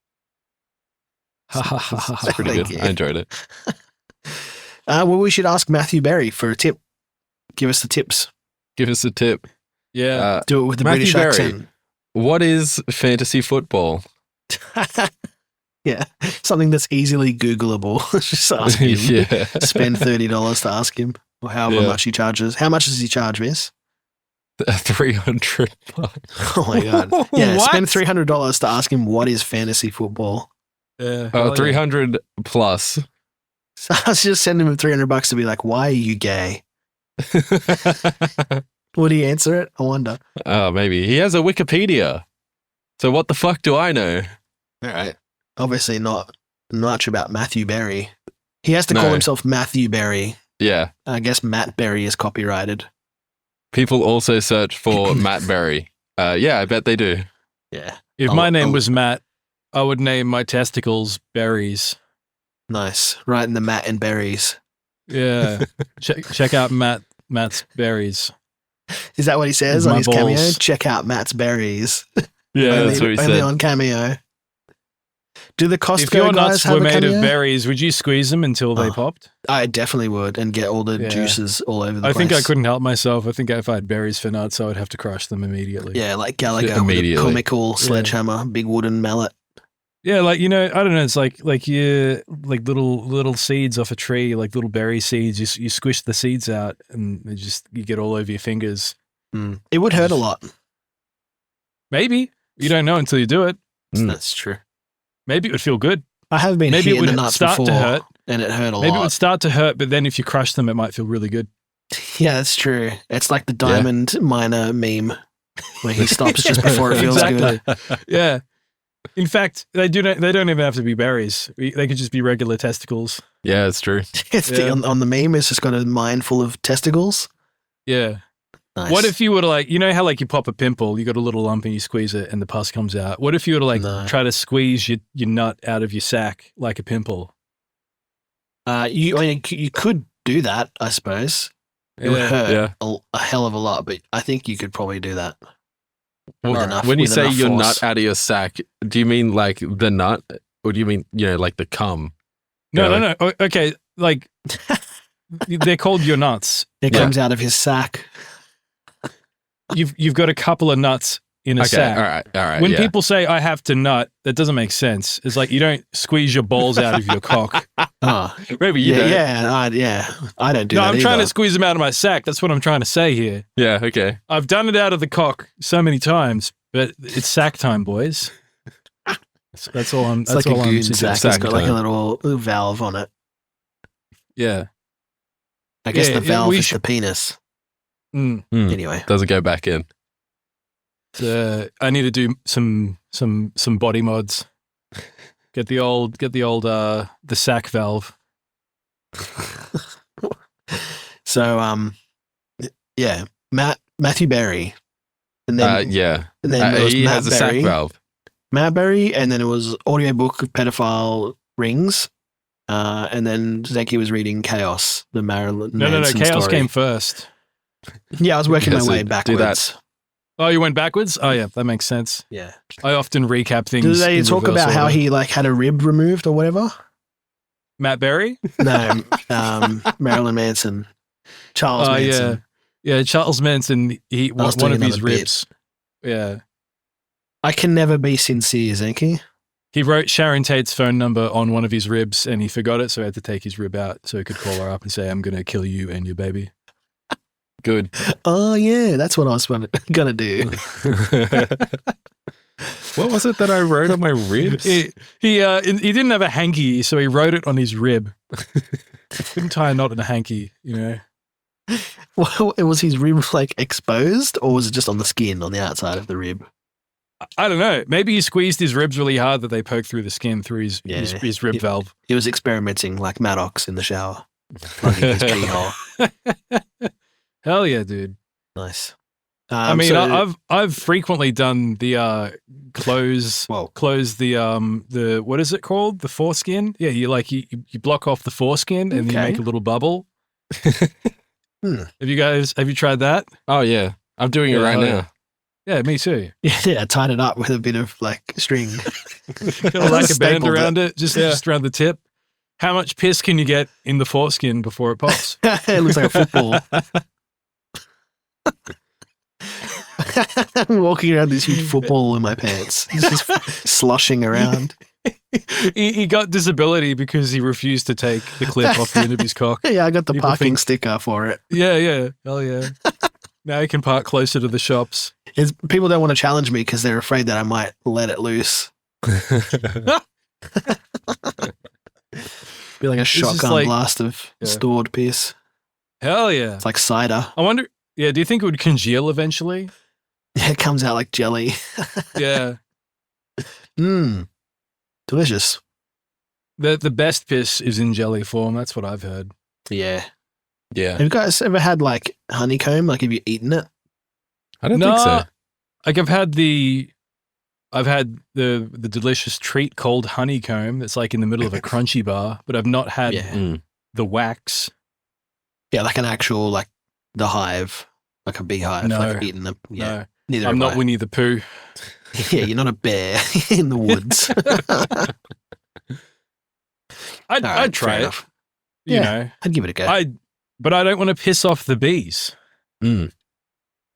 It's pretty Thank good. you. I enjoyed it. Well, we should ask Matthew Berry for a tip. Give us the tips. Give us a tip. Yeah. Do it with the Matthew British Berry. accent. What is fantasy football? Yeah, something that's easily Googleable. Just ask him. Yeah. Spend $30 to ask him, or however Yeah. much he charges. How much does he charge, Miss? 300. Oh my god! Yeah, What? spend $300 to ask him what is fantasy football. Yeah. Oh, 300 plus. So I was just sending him $300 to be like, "Why are you gay?" Would he answer it? I wonder. Oh, maybe. He has a Wikipedia. So what the fuck do I know? All right. Obviously not much about Matthew Berry. He has to No. call himself Matthew Berry Yeah. I guess Matt Berry is copyrighted. People also search for Matt Berry. Yeah, I bet they do. Yeah. If my name was Matt, I would name my testicles berries. Nice. Right in the Matt and Berries. Yeah. check out Matt's berries. Is that what he says My on his Cameo? balls. Check out Matt's Berries. Yeah, only, that's what he only said. on Cameo. Do the Costco If your guys nuts have were a made cameo? of berries, would you squeeze them until they popped? I definitely would, and get all the Yeah. juices all over the I place. think I couldn't help myself. I think if I had berries for nuts, I would have to crush them immediately. Yeah, like Gallagher with a Immediately. comical sledgehammer, big wooden mallet. Yeah, like, I don't know. It's like you like little seeds off a tree, like little berry seeds. You squish the seeds out, and you get all over your fingers. It would hurt a lot. Maybe you don't know until you do it. That's true. Maybe it would feel good. I have been Maybe hit it in the would nuts start before, to hurt. and it hurt a Maybe it lot. would start to hurt, but then if you crush them, it might feel really good. Yeah, that's true. It's like the diamond miner meme where he stops just before it feels good. Yeah. In fact, they don't even have to be berries. They could just be regular testicles. Yeah, it's true. It's on the meme, it's just got a mine full of testicles. Yeah. Nice. What if you were to like, how like you pop a pimple, you got a little lump and you squeeze it and the pus comes out. What if you were to like try to squeeze your nut out of your sack like a pimple? You could do that, I suppose. It would hurt a hell of a lot, but I think you could probably do that. When you say your nut out of your sack, do you mean like the nut, or do you mean like the cum? No. Okay, like they're called your nuts. It comes out of his sack. You've got a couple of nuts in a sack. All right. When people say I have to nut, that doesn't make sense. It's like you don't squeeze your balls out of your cock. Maybe you don't. I don't do that. No, I'm either. trying to squeeze them out of my sack. That's what I'm trying to say here. Yeah, okay. I've done it out of the cock so many times, but it's sack time, boys. That's all I'm. It's That's like all a I'm goon sack. suggesting. It's got like a little valve on it. Yeah. I guess Yeah, the valve we is should- the penis. Anyway, doesn't go back in. I need to do some body mods. Get the old the sack valve. So Matthew Berry, and then and then there was he Matt has a Berry, sack valve. Matt Berry, and then it was audiobook of pedophile rings, and then Zenki was reading Chaos, the Marilyn Manson Chaos story. came first. Yeah, I was working my so way do backwards. that. Oh, you went backwards? Oh yeah, that makes sense. Yeah. I often recap things. Did they in talk reverse about how order. he like had a rib removed or whatever? Matt Berry? No, Marilyn Manson, Charles Manson. Yeah, Charles Manson. He was one doing of his another bit. ribs. Yeah, I can never be sincere, Zenki. he wrote Sharon Tate's phone number on one of his ribs, and he forgot it, so he had to take his rib out so he could call her up and say, "I'm going to kill you and your baby." Good. Oh yeah, that's what I was gonna do. What was it that I wrote on my ribs? He didn't have a hanky, so he wrote it on his rib. Couldn't tie a knot in a hanky, Well, was his rib like exposed, or was it just on the skin on the outside of the rib? I don't know. Maybe he squeezed his ribs really hard that they poked through the skin through his rib valve. He was experimenting like Maddox in the shower, plugging his pee hole. Hell yeah, dude. Nice. I mean, I've frequently done the close the what is it called? The foreskin? Yeah, you block off the foreskin and you make a little bubble. Have you tried that? Oh yeah, I'm doing it right now. Yeah, me too. Yeah, tied it up with a bit of like string. Got like a band Stapled around it, just around the tip. How much piss can you get in the foreskin before it pops? It looks like a football. I'm walking around this huge football in my pants, just sloshing around. He got disability because he refused to take the clip off the end of his cock. Yeah, I got the People parking think- sticker for it. Yeah. Hell yeah. Now he can park closer to the shops. People don't want to challenge me because they're afraid that I might let it loose. Be like a shotgun like- blast of stored piss. Hell yeah. It's like cider. I wonder, do you think it would congeal eventually? Yeah, it comes out like jelly. Yeah. Delicious. The best piss is in jelly form. That's what I've heard. Yeah. Yeah. Have you guys ever had like honeycomb? Like, have you eaten it? I don't think so. Like I've had the delicious treat called honeycomb that's like in the middle of a crunchy bar, but I've not had the wax. Yeah, like an actual, like the hive, like a beehive. No. Like eating them. Yeah. No, Neither I'm have not I. Winnie the Pooh. Yeah, you're not a bear in the woods. I'd Alright, try fair it. enough. You Yeah. know, I'd give it a go. but I don't want to piss off the bees. Mm.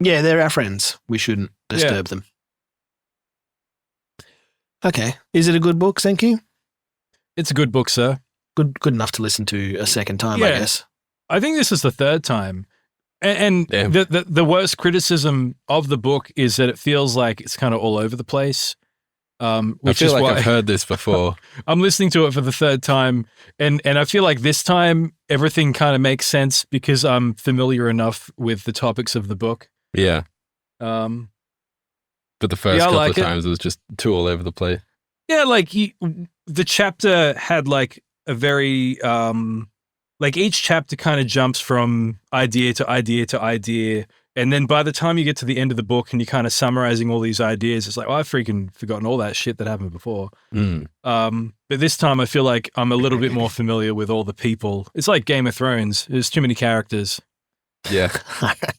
Yeah, they're our friends. We shouldn't disturb them. Okay. Is it a good book, Zenki? It's a good book, sir. Good enough to listen to a second time, I Yeah. guess. I think this is the third time. And Damn. the worst criticism of the book is that it feels like it's kind of all over the place. I Which feel is like why I've heard this before. I'm listening to it for the third time. And I feel like this time everything kind of makes sense because I'm familiar enough with the topics of the book. Yeah. Um, But the first Yeah, I couple like of it. times it was just too all over the place. Yeah, like the chapter had like a very like each chapter kind of jumps from idea to idea to idea, and then by the time you get to the end of the book and you're kind of summarizing all these ideas, it's like, oh, I've freaking forgotten all that shit that happened before. Mm. But this time I feel like I'm a little bit more familiar with all the people. It's like Game of Thrones. There's too many characters. Yeah.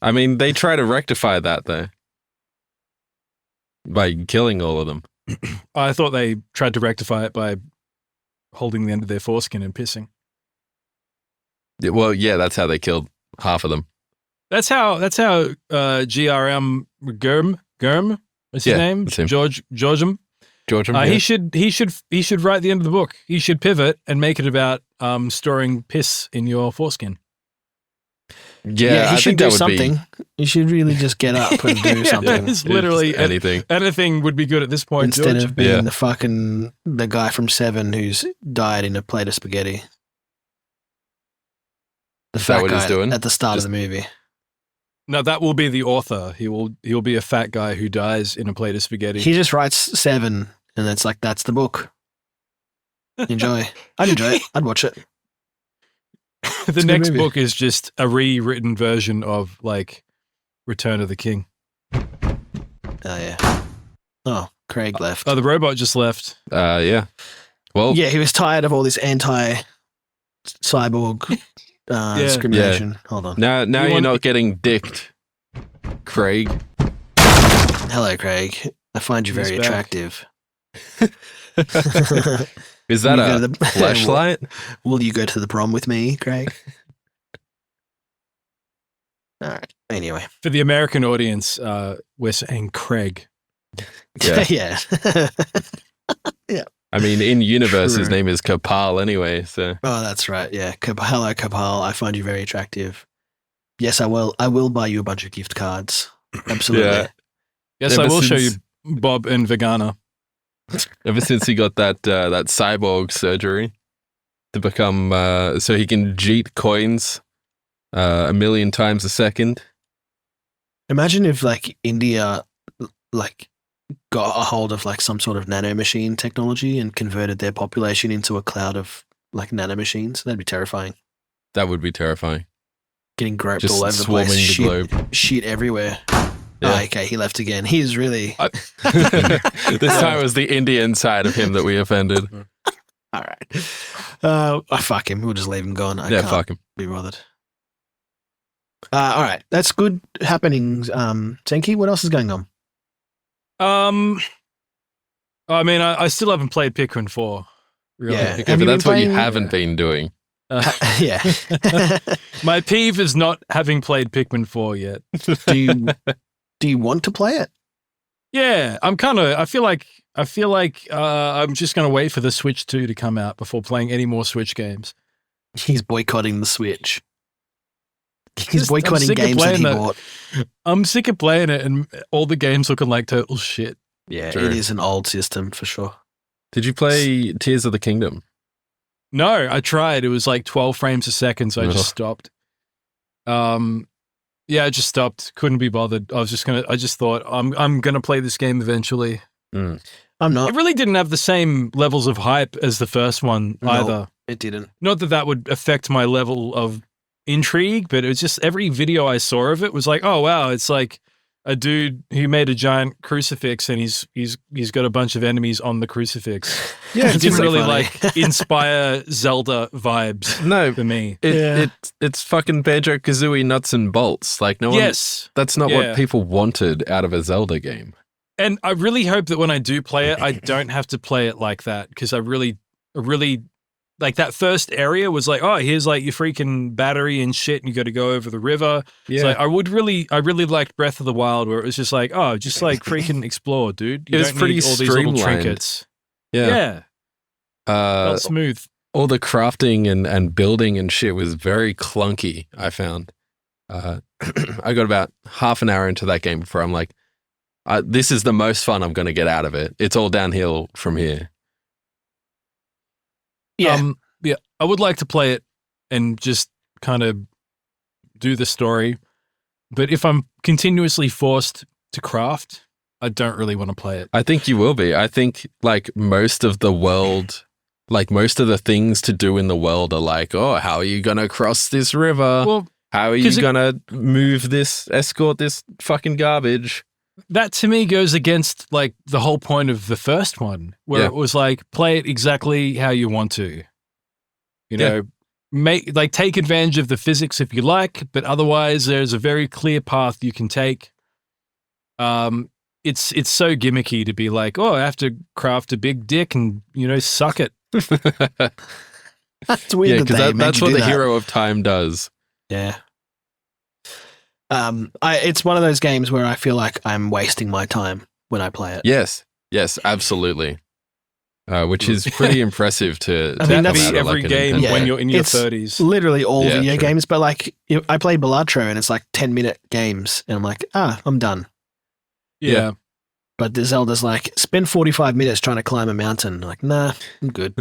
I mean, they try to rectify that though by killing all of them. I thought they tried to rectify it by holding the end of their foreskin and pissing. Yeah, well, yeah, that's how they killed half of them. That's how GRM Germ, what's his Yeah, name? that's him. Georgium. Georgian. He should write the end of the book. He should pivot and make it about storing piss in your foreskin. Yeah, he I should think do that would something. You should really just get up and do something. It's literally just anything. Anything would be good at this point. Instead George. of being Yeah. the guy from Seven who's died in a plate of spaghetti. The Is that fat what he's guy doing? at the start of the movie. No, that will be the author. He'll be a fat guy who dies in a plate of spaghetti. He just writes Seven, and it's like, that's the book. Enjoy. I'd enjoy it. I'd watch it. The a good next movie. book is just a rewritten version of like Return of the King. Oh, yeah. Oh, Craig left. Oh, the robot just left. Yeah. Well, Yeah, he was tired of all this anti-cyborg discrimination. Hold on. now You you're want- not getting dicked, Craig. Hello, Craig. I find you He's very back. attractive. Is that Will you a go to the- flashlight? Will you go to the prom with me, Craig? All right. Anyway. For the American audience, we're saying Craig. Yeah. Yeah. I mean, in universe, his True. name is Kapal anyway. So Oh, that's right. Yeah. Hello, Kapal. I find you very attractive. Yes, I will. I will buy you a bunch of gift cards. Absolutely. Yeah. Yes, Ever I will show you since- Bob and Vegana. ever since he got that cyborg surgery to become so he can jeet coins 1,000,000 times a second. Imagine if like India like got a hold of like some sort of nanomachine technology and converted their population into a cloud of like nanomachines. That'd be terrifying. That would be terrifying. Getting groped Just all over the swarming place. the Shit, globe. shit everywhere. Yeah. Oh, okay, he left again. He's really This time it was the Indian side of him that we offended. all right. Fuck him. We'll just leave him gone. I Yeah, can't fuck him. be bothered. All right, that's good happenings. Zenki, what else is going on? I mean, I still haven't played Pikmin 4. Really. Yeah. Okay, Have but you that's been what you playing- haven't been doing. Yeah. My peeve is not having played Pikmin 4 yet. do you want to play it? Yeah, I feel like I'm just going to wait for the Switch 2 to come out before playing any more Switch games. He's boycotting the Switch. He's Just- I'm boycotting sick of games that playing he that. bought. I'm sick of playing it and all the games looking like total shit. Yeah, True. it is an old system for sure. Did you play Tears of the Kingdom? No, I tried. It was like 12 frames a second, so I just stopped. Yeah, I just stopped. Couldn't be bothered. I just thought I'm gonna play this game eventually. I'm It not. really didn't have the same levels of hype as the first one No. either. It didn't. Not that would affect my level of intrigue, but it was just every video I saw of it was like, oh wow, it's like a dude who made a giant crucifix and he's got a bunch of enemies on the crucifix. Yeah, It it's didn't really really funny. like inspire Zelda vibes No, for me. it's fucking Banjo-Kazooie nuts and bolts. Like no one. Yes. That's not Yeah. what people wanted out of a Zelda game. And I really hope that when I do play it, I don't have to play it like that, because I really like that first area was like, oh, here's like your freaking battery and shit, and you got to go over the river. Yeah. It's like I really liked Breath of the Wild, where it was just like, oh, just like freaking explore, dude. You It was don't pretty need all these little streamlined. trinkets. Yeah. Yeah, felt smooth. All the crafting and building and shit was very clunky, I found. I got about half an hour into that game before I'm like, this is the most fun I'm going to get out of it. It's all downhill from here. Yeah. Yeah, I would like to play it and just kind of do the story, but if I'm continuously forced to craft, I don't really want to play it. I think you will be. I think like most of the world, like most of the things to do in the world are like, oh, how are you going to cross this river? Well, How are you going to escort this fucking garbage? that to me goes against like the whole point of the first one, where Yeah. it was like, play it exactly how you want to. You know, take advantage of the physics if you like, but otherwise there's a very clear path you can take. It's so gimmicky to be like, oh, I have to craft a big dick and, you know, suck it. It's weird that because they make that's you what do the that. hero of time does. Yeah. It's one of those games where I feel like I'm wasting my time when I play it. Yes, absolutely. Which is pretty impressive to. I mean, That'd that's- be every game Yeah. when you're in your It's 30s. Literally all Yeah, video true. games, but like I played Balatro and it's like 10-minute games, and I'm like, I'm done. Yeah. But the Zelda's like, spend 45 minutes trying to climb a mountain. I'm like, nah, I'm good.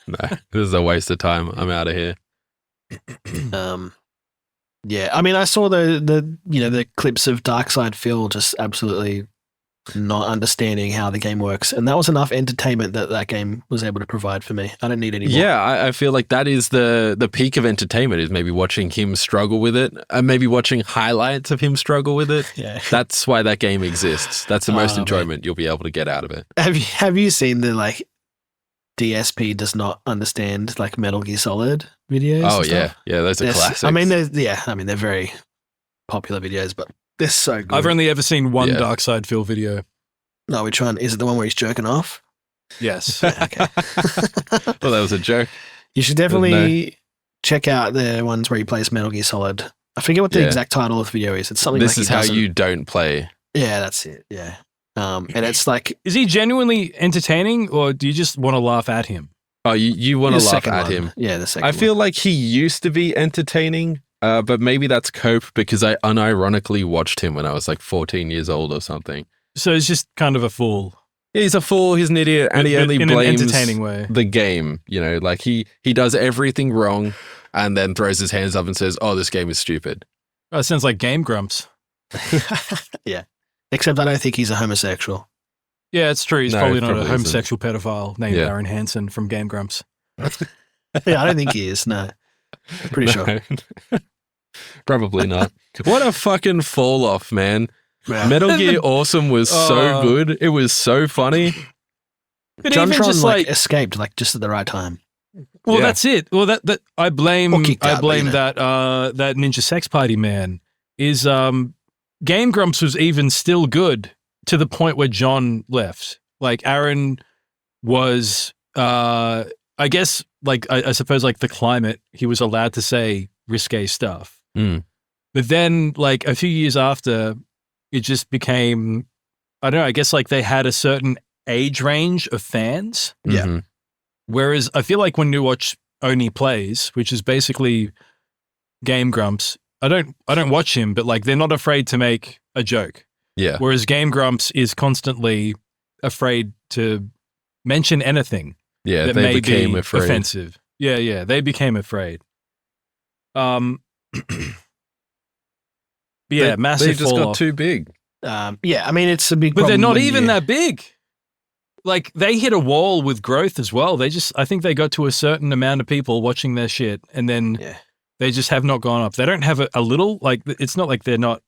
No, this is a waste of time. I'm out of here. Yeah, I mean, I saw the clips of Darkside Phil just absolutely not understanding how the game works, and that was enough entertainment that game was able to provide for me. I don't need any more. Yeah, I feel like that is the peak of entertainment, is maybe watching him struggle with it, and maybe watching highlights of him struggle with it. Yeah. That's why that game exists. That's the most Oh, man. enjoyment you'll be able to get out of it. Have you seen the like DSP does not understand like Metal Gear Solid videos? Oh and stuff? yeah, those are Yes. classics. I mean, they're very popular videos, but they're so good. I've only ever seen one Yeah. Dark Side Phil video. No, which one? Is it the one where he's jerking off? Yes. Okay. well, that was a joke. You should definitely check out the ones where he plays Metal Gear Solid. I forget what the Yeah. exact title of the video is. It's something This like is he how doesn't- you don't play. Yeah, that's it. Yeah. And it's like Is he genuinely entertaining, or do you just want to laugh at him? Oh, you want the to laugh second at one. him. Yeah, the second I feel like he used to be entertaining, but maybe that's cope because I unironically watched him when I was like 14 years old or something. So he's just kind of a fool. He's a fool, he's an idiot, and he But only in blames an entertaining way. the game. You know, like he does everything wrong and then throws his hands up and says, oh, this game is stupid. Oh, it sounds like Game Grumps. one. Yeah. Except I don't think he's a homosexual. Yeah, it's true. He's No, probably not probably a isn't. homosexual pedophile named Yeah. Aaron Hansen from Game Grumps. Yeah, I don't think he is. No. Pretty sure. No. Probably not. What a fucking fall off, man. Yeah. Metal Gear Awesome was so Oh. good. It was so funny. But John even Tron just like like, escaped like just at the right time. well, Yeah. that's it. Well, that I blame Or kicked out, but, you know. that that Ninja Sex Party man is Game Grumps was even still good to the point where John left. Like Aaron was I guess like I suppose like the climate, he was allowed to say risque stuff. Mm. But then like a few years after, it just became, I don't know, I guess like they had a certain age range of fans. Yeah. Mhm. Whereas I feel like when you watch Oni Plays, which is basically Game Grumps, I don't watch him, but like they're not afraid to make a joke. Yeah. Whereas Game Grumps is constantly afraid to mention anything Yeah, that they may became be afraid. offensive. Yeah, they became afraid. But yeah, They massive just fall got off. too big. Yeah, I mean it's a big But they're problem not when even you- that big. Like they hit a wall with growth as well. I think they got to a certain amount of people watching their shit, and then Yeah. They just have not gone up. They don't have a little, like, it's not like they're not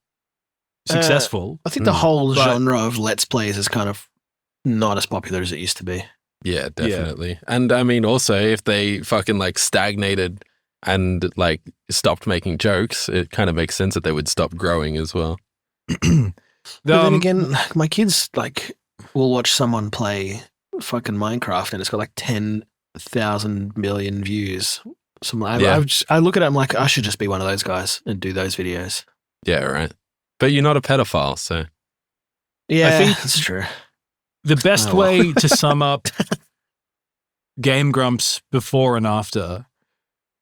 successful. I think the whole But- genre of Let's Plays is kind of not as popular as it used to be. Yeah, definitely. And I mean, also, if they fucking like stagnated and like stopped making jokes, it kind of makes sense that they would stop growing as well. But then again, my kids like will watch someone play fucking Minecraft and it's got like 10,000 million views. So I look at it, I'm like, I should just be one of those guys and do those videos. Yeah, right. But you're not a pedophile, so Yeah, I think- that's true. the best Oh, well. way to sum up Game Grumps before and after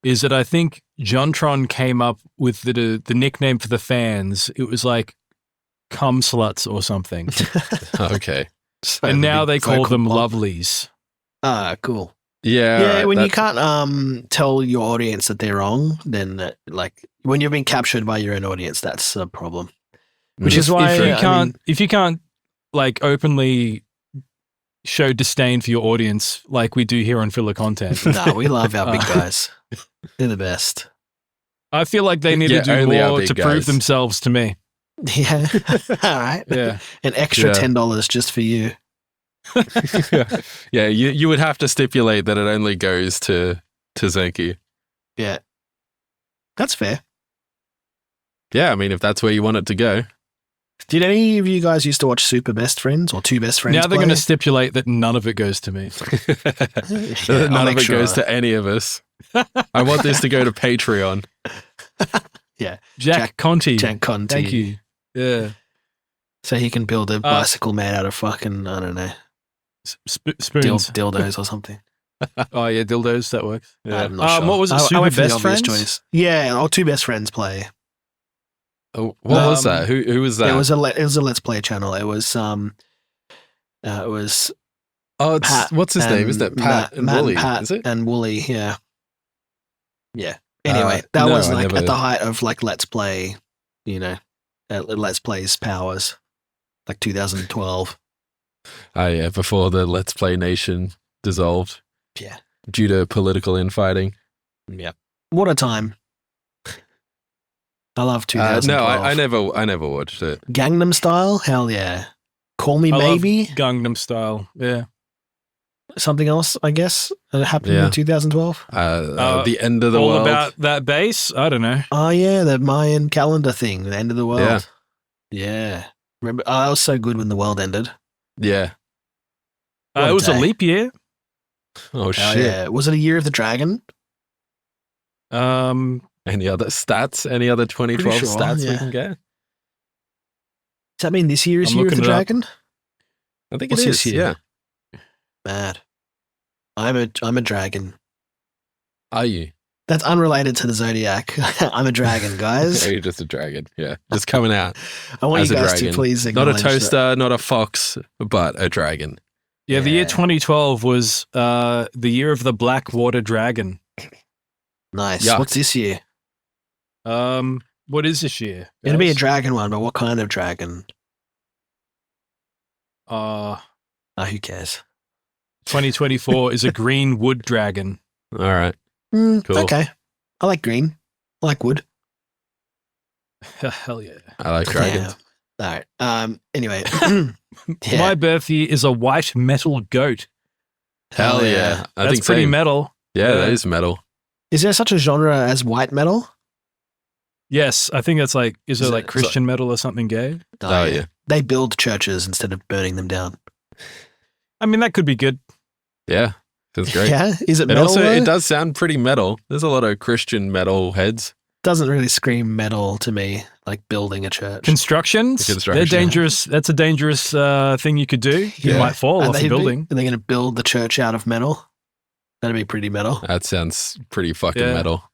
is that I think Jontron came up with the nickname for the fans. It was like cum sluts or something. okay. So And now they call vocal them block. lovelies. Ah, cool. Yeah. Yeah, right, when you that- can't tell your audience that they're wrong, then like when you're being captured by your own audience, that's a problem. Which Mm. is why If you can't like openly show disdain for your audience like we do here on Filler Content, nah, we love our big Uh, guys. They're the best. I feel like they need Yeah, to do only our more big to prove guys. themselves to me. Yeah. All right. Yeah. An extra Yeah. $10 just for you. yeah, you would have to stipulate that it only goes to Zenki. Yeah. That's fair. Yeah, I mean, if that's where you want it to go. Did any of you guys used to watch Super Best Friends or Two Best Friends? Now they're play? going to stipulate that none of it goes to me. Yeah, I'll None of make it sure. goes to any of us. I want this to go to Patreon. Jack Conti. Jack Conti. Thank you. Yeah. So he can build a bicycle made out of fucking, I don't know, Spoons. dildos or something. Oh, yeah, dildos. That works. I'm not sure. What was it? I Super went for the Best obvious Friends? choice. Yeah, or Two Best Friends play. Oh, what was that? Who was that? It was a Let's Play channel. It was oh, it's Pat what's his name? Is that Pat and Matt Wooly? Pat Is it? and Wooly, yeah. Yeah. Anyway, that no, was I like never- at the height of like Let's Play, you know, Let's Play's powers, like 2012. Oh yeah, before the Let's Play Nation dissolved. Yeah. Due to political infighting. Yeah. What a time. I love 2012. No, I never watched it. Gangnam Style? Hell yeah. Call Me I love Maybe? Gangnam Style. Yeah. Something else, I guess, that happened Yeah. in 2012. The end of the All world. about that bass? I don't know. Oh, yeah, the Mayan calendar thing, the end of the world. Yeah. Yeah. Remember, that was so good when the world ended. Yeah. What It a was a day. leap year. Oh Oh, shit. yeah. Was it a year of the dragon? Any other stats? Any other 2012 Pretty sure, stats we yeah. can get? Does that mean this year is I'm Year of the looking it up. Dragon? I think What's it this is. year? Yeah. Mad. I'm a dragon. Are you? That's unrelated to the zodiac. I'm a dragon, guys. Or you're just a dragon. Yeah. Just coming out. I want as you a guys dragon. to please Not a acknowledge that. toaster, not a fox, but a dragon. Yeah, the year Yeah. 2012 was the year of the black water dragon. Nice. Yuck. What's this year? What is this year? It'll be a guys? dragon one, but what kind of dragon? Who cares? 2024 is a green wood dragon. All right. Cool. Cool. Okay. I like green. I like wood. Hell yeah. I like dragons. Yeah. All right. Anyway. Yeah. My birth year is a white metal goat. Hell yeah. I That's think pretty same. metal. Yeah, Yeah. that is metal. Is there such a genre as white metal? Yes, I think that's like, is Is it it- like Christian metal or something gay? Oh, yeah. They build churches instead of burning them down. I mean, that could be good. Yeah. That's great. Yeah. Is it And metal? also, though? it does sound pretty metal. There's a lot of Christian metal heads. Doesn't really scream metal to me, like building a church. Constructions, Construction. they're dangerous. That's a dangerous thing you could do. You Yeah. might fall Are off a they building. Are they going to build the church out of metal? That'd be pretty metal. That sounds pretty fucking Yeah. metal.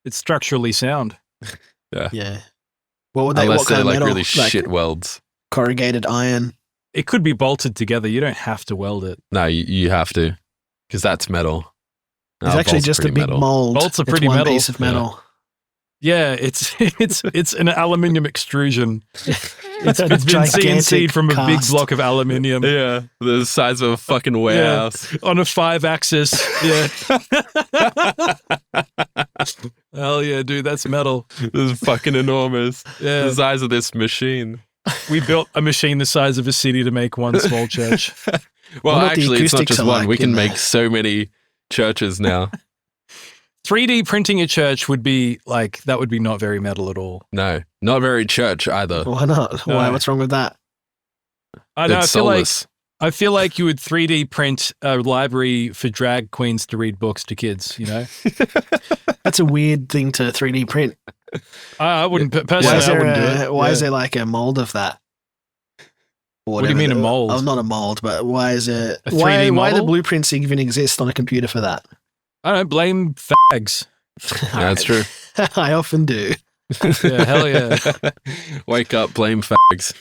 It's structurally sound. Yeah. What would they? Unless What kind they're of like metal? really shit welds. Corrugated iron. It could be bolted together. You don't have to weld it. No, you have to. Because that's metal. It's Oh, actually bolts are just a pretty big metal. mold. Bolts are It's pretty one metal. piece of metal. Yeah, it's an aluminium extrusion. It's been Gigantic CNC'd from a big cast. block of aluminium. Yeah, the size of a fucking warehouse. On a 5-axis. Yeah. Hell yeah, dude, that's metal. This is fucking enormous. Yeah. The size of this machine. We built a machine the size of a city to make one small church. Well, What the actually, it's not acoustics just are one. like We can in make there? so many churches now. 3D printing a church would be like, that would be not very metal at all. No, not very church either. Why not? No. Why? What's wrong with that? I know. It's soulless. I feel like you would 3D print a library for drag queens to read books to kids, you know? That's a weird thing to 3D print. I wouldn't, personally, Why is I there wouldn't do it. why is Yeah. there like a mold of that? Or What do you whatever mean a mold? Oh, not a mold, but why is it? A 3D Why the model? blueprints even exist on a computer for that? I don't blame fags. That's true. I often do. Yeah, hell yeah. Wake up, blame fags.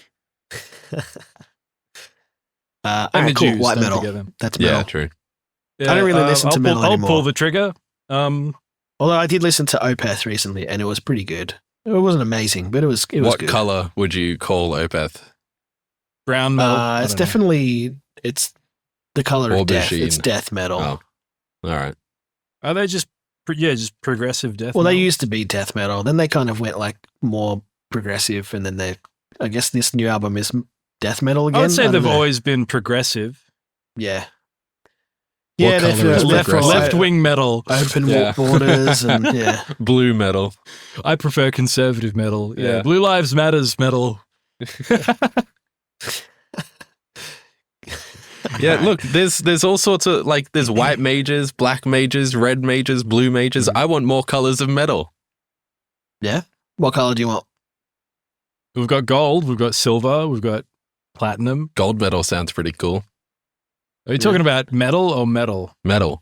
And Alright, the cool. Jews, White don't metal. forget them. That's metal. Yeah, true. Yeah, I don't really listen to metal I'll anymore. pull the trigger. Although I did listen to Opeth recently, and it was pretty good. It wasn't amazing, but it was What good. color would you call Opeth? Brown metal. I It's don't know. definitely it's the color of death. Aubergine. It's death metal. Oh, all right. Are they just, just progressive death Well, they metal? used to be death metal. Then they kind of went like more progressive, and then I guess this new album is death metal again. I would say don't they've know. always been progressive. Yeah. What Yeah, colour is left, progressive? Left wing metal. open Yeah. borders and yeah. Blue metal. I prefer conservative metal. Yeah. Yeah. Blue Lives Matters metal. Yeah, look, there's all sorts of like there's white mages, black mages, red mages, blue mages. I want more colors of metal. What color do you want? We've got gold. We've got silver. We've got platinum. Gold metal sounds pretty cool. Are you talking about metal or metal? Metal.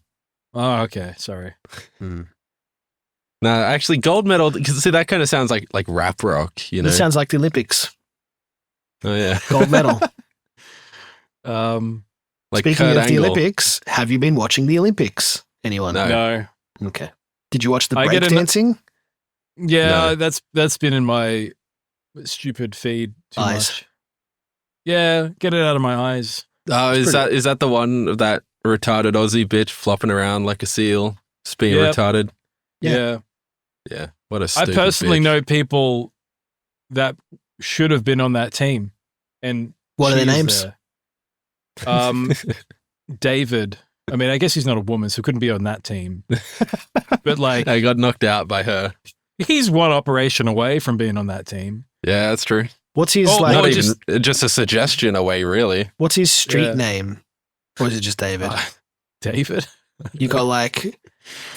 Oh, okay. Sorry. No, actually, gold metal. Because see, that kind of sounds like rap rock. You know. This sounds like the Olympics. Oh yeah. Gold medal. Like Speaking Kurt of the Angle. Olympics, have you been watching the Olympics? Anyone? No. No. Okay. Did you watch the I get breakdancing? Yeah, No. that's been in my stupid feed too Eyes. much. Yeah, get it out of my eyes. Oh, It's is that the one of that retarded Aussie bitch flopping around like a seal, just being Yep. retarded? Yeah. Yeah. What a I stupid personally bitch. know people that should have been on that team. And What are their she is names? there. David. I mean, I guess he's not a woman, so couldn't be on that team. But like, I got knocked out by her. he's one operation away from being on that team. Yeah, that's true. What's his Oh, like? Not or even just a suggestion away, really. What's his street Yeah. name? Or is it just David? David? You got like.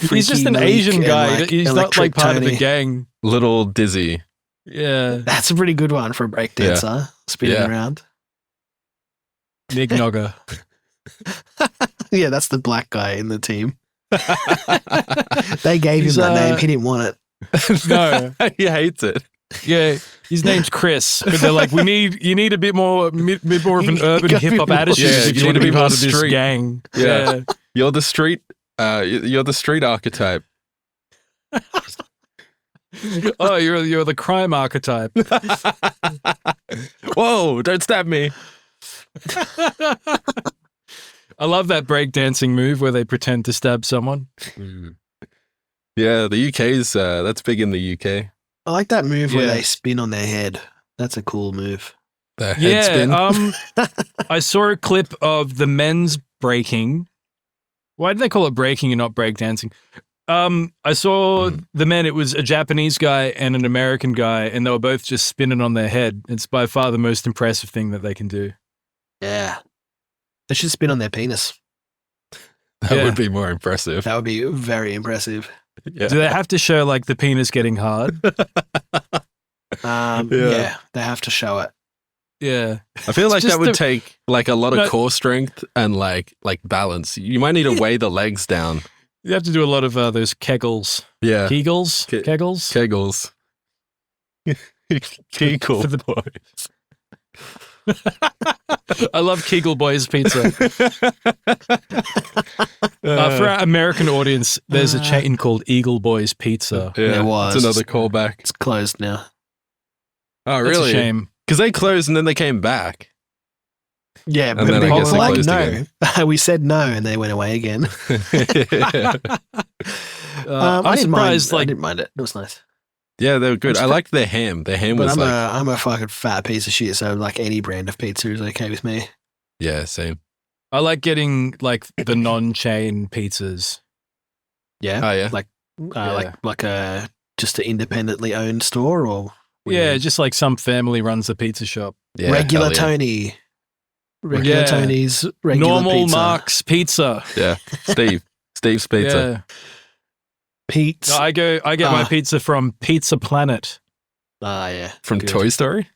He's just Freaky an Malik Asian and, guy. like, He's not Electric like part of Tony. the gang. Little Dizzy. Yeah. That's a pretty good one for a breakdancer. Spinning Yeah. around. Nick Nogger. Yeah, that's the black guy in the team. They gave He's, him that name. He didn't want it. No. He hates it. Yeah, his name's Chris, but they're like, you need a bit more of an You urban got a hip hop bit more- attitude Yeah, if you you want need to to be be more part of this street. gang. Yeah. You're the street. You're the street archetype. Oh, you're the crime archetype. Whoa! Don't stab me. I love that breakdancing move where they pretend to stab someone. Yeah, the UK's that's big in the UK. I like that move where Yeah. they spin on their head. That's a cool move. The head Yeah, spin. I saw a clip of the men's breaking. Why did they call it breaking and not breakdancing? I saw the men. It was a Japanese guy and an American guy, and they were both just spinning on their head. It's by far the most impressive thing that they can do. Yeah. They should spin on their penis. That yeah. would be more impressive. That would be very impressive. Yeah. Do they have to show like the penis getting hard? Yeah. Yeah, they have to show it. Yeah. I feel like just that would the- take like a lot of No. core strength and like balance. You might need to weigh the legs down. You have to do a lot of those kegels. Yeah. Kegels? Ke- Kegels? Kegels. Kegel For the- boys. I love Kegel Boys Pizza. For our American audience, there's a chain called Eagle Boys Pizza. Yeah, There was. It's another callback. It's closed now. Oh, That's really? a shame. Because they closed and then they came back. Yeah, And but then I people guess were they like, closed no. again. We said no, and they went away again. I'm I didn't mind. surprised. I Like, didn't mind it. It was nice. Yeah, they were good. I liked their ham. Their ham But was I'm a fucking fat piece of shit. So like any brand of pizza is okay with me. yeah, same. I like getting like the non-chain pizzas. Yeah. Oh yeah, Like a just an independently owned store or what do you Yeah, mean? just like some family runs the pizza shop. yeah, regular hell yeah. Tony. Regular Yeah. Tony's regular Normal pizza. Mark's Pizza. Yeah, Steve's pizza. Yeah. Pizza. No, I get my Ah. pizza from Pizza Planet. Ah, yeah. From Good. Toy Story.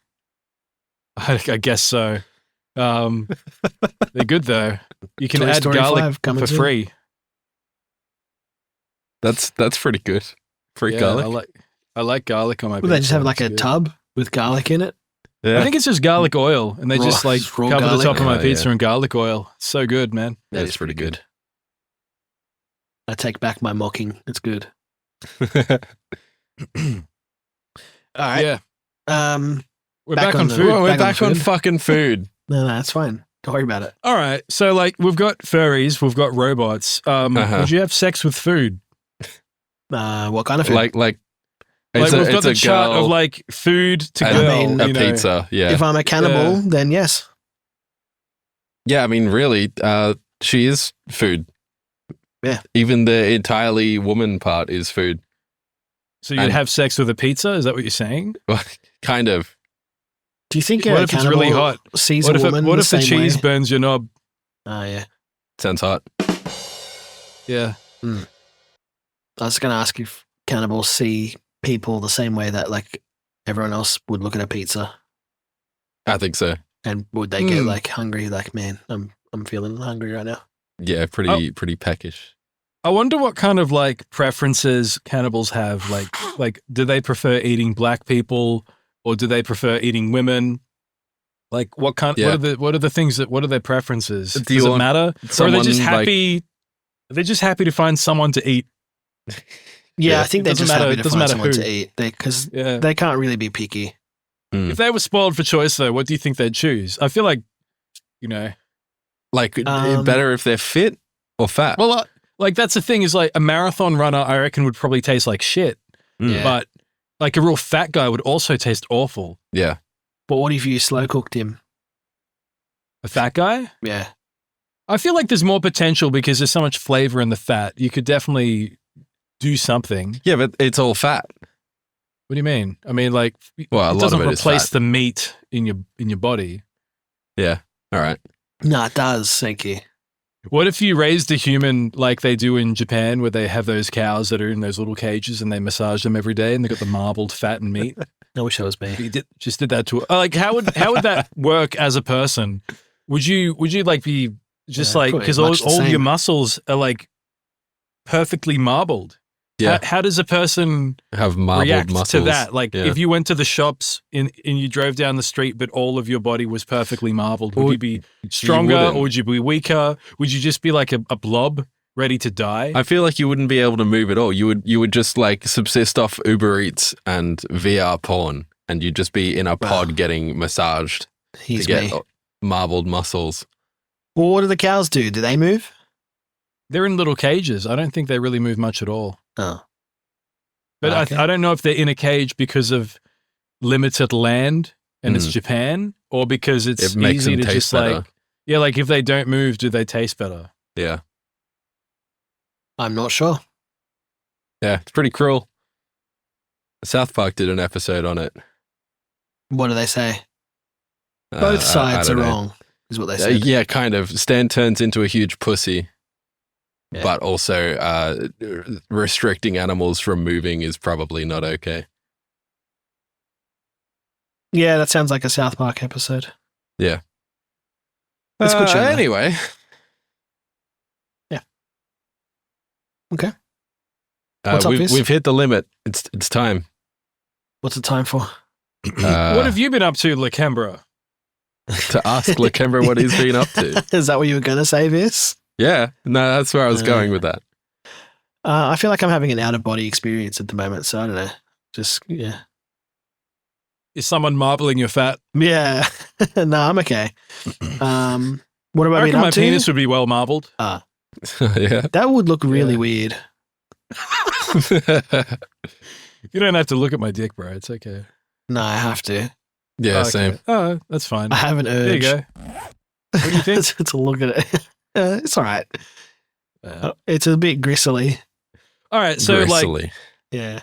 I guess so. They're good though. You can Toy add Story garlic 5 coming for soon. free. That's pretty good. Free Yeah, garlic. I like garlic on my Well, pizza. they just have like It's a good. tub with garlic in it. Yeah, I think it's just garlic oil, and they Raw- just like raw cover the garlic? top of my Oh, pizza yeah. in garlic oil. It's so good, man. That That's is pretty good. I take back my mocking. It's good. All right. Yeah, we're Back back on on the- food. Well, we're Back on back on food. fucking food. No, that's fine. Don't worry about it. All right, so like we've got furries, we've got robots. Would you have sex with food? What kind of food? like Like it's we've got a the chart girl of like food to and girl. mean, a you know. pizza. Yeah, if I'm a cannibal, Yeah. then yes. yeah. I mean, really, she is food. Yeah. Even the entirely woman part is food. So you'd And- have sex with a pizza? Is that what you're saying? Kind of. Do you think What a if it's cannibal really hot? sees What a if woman what the if the same cheese way? burns your knob? Oh, yeah. Sounds hot. Yeah. I was going to ask if cannibals see people the same way that like everyone else would look at a pizza, I think so. and would they get Hmm. like hungry? Like, man, I'm feeling hungry right now. Yeah, pretty peckish. I wonder what kind of like preferences cannibals have. Like do they prefer eating black people or do they prefer eating women? Like what kind? Yeah. What are the things that? What are their preferences? Do you Does it want matter? Or are they someone, just like- happy? Are they just happy to find someone to eat? Yeah, Yeah, I think it they're doesn't just matter- happy it to doesn't find matter someone who. to eat because Yeah. they can't really be picky. If they were spoiled for choice, though, what do you think they'd choose? I feel like, you know, Like, Um, better if they're fit or fat. well, like that's the thing is like a marathon runner, I reckon would probably taste like shit, Yeah. but like a real fat guy would also taste awful. Yeah. But what if you slow cooked him? A fat guy? Yeah. I feel like there's more potential because there's so much flavor in the fat. You could definitely do something. Yeah, but it's all fat. What do you mean? I mean, like, Well, a it lot doesn't of it is replace fat. the meat in your body. Yeah. All right. No, it does, Zenki. What if you raised a human like they do in Japan, where they have those cows that are in those little cages and they massage them every day, and they got the marbled fat and meat? I wish it was me. You just did that to like how would that work as a person? Would you like be just Yeah, like probably because much the all your same. muscles are like perfectly marbled? Yeah. How does a person Have marbled react muscles. to that? Like Yeah. if you went to the shops and you drove down the street, but all of your body was perfectly marbled, would Well, you be stronger wouldn't. or would you be weaker? Would you just be like a blob ready to die? I feel like you wouldn't be able to move at all. You would just like subsist off Uber Eats and VR porn, and you'd just be in a pod getting massaged He's to get me. marbled muscles. Well, what do the cows do? Do they move? They're in little cages. I don't think they really move much at all. Oh. But Okay. I don't know if they're in a cage because of limited land and it's Mm. Japan, or because it's It makes easy them to taste just better. like, yeah, like if they don't move, do they taste better? Yeah. I'm not sure. Yeah. It's pretty cruel. South Park did an episode on it. What do they say? Uh, Both I sides are don't know. wrong, is what they said. Yeah, kind of. Stan turns into a huge pussy, Yeah. but also restricting animals from moving is probably not okay. Yeah, that sounds like a South Park episode. Yeah. That's a good show, though. Anyway. Yeah. Okay. What's up, Fizz? we've hit the limit. It's time. What's the time for? What have you been up to, Lakembra? To ask Lakembra what he's been up to? Is that what you were going to say, Vis? Yeah, no, that's where I was going with that. I feel like I'm having an out of body experience at the moment, so I don't know. Just, yeah. Is someone marbling your fat? Yeah. No, I'm okay. What have I I been reckon my up to? penis would be well marbled. Yeah, That would look really Yeah. weird. You don't have to look at my dick, bro. It's okay. No, I have to. Yeah, Okay. same. Oh, that's fine. I have an urge. There you go. What do you think? to look at it. It's all right. It's a bit gristly. All right, so like Gristly. Yeah.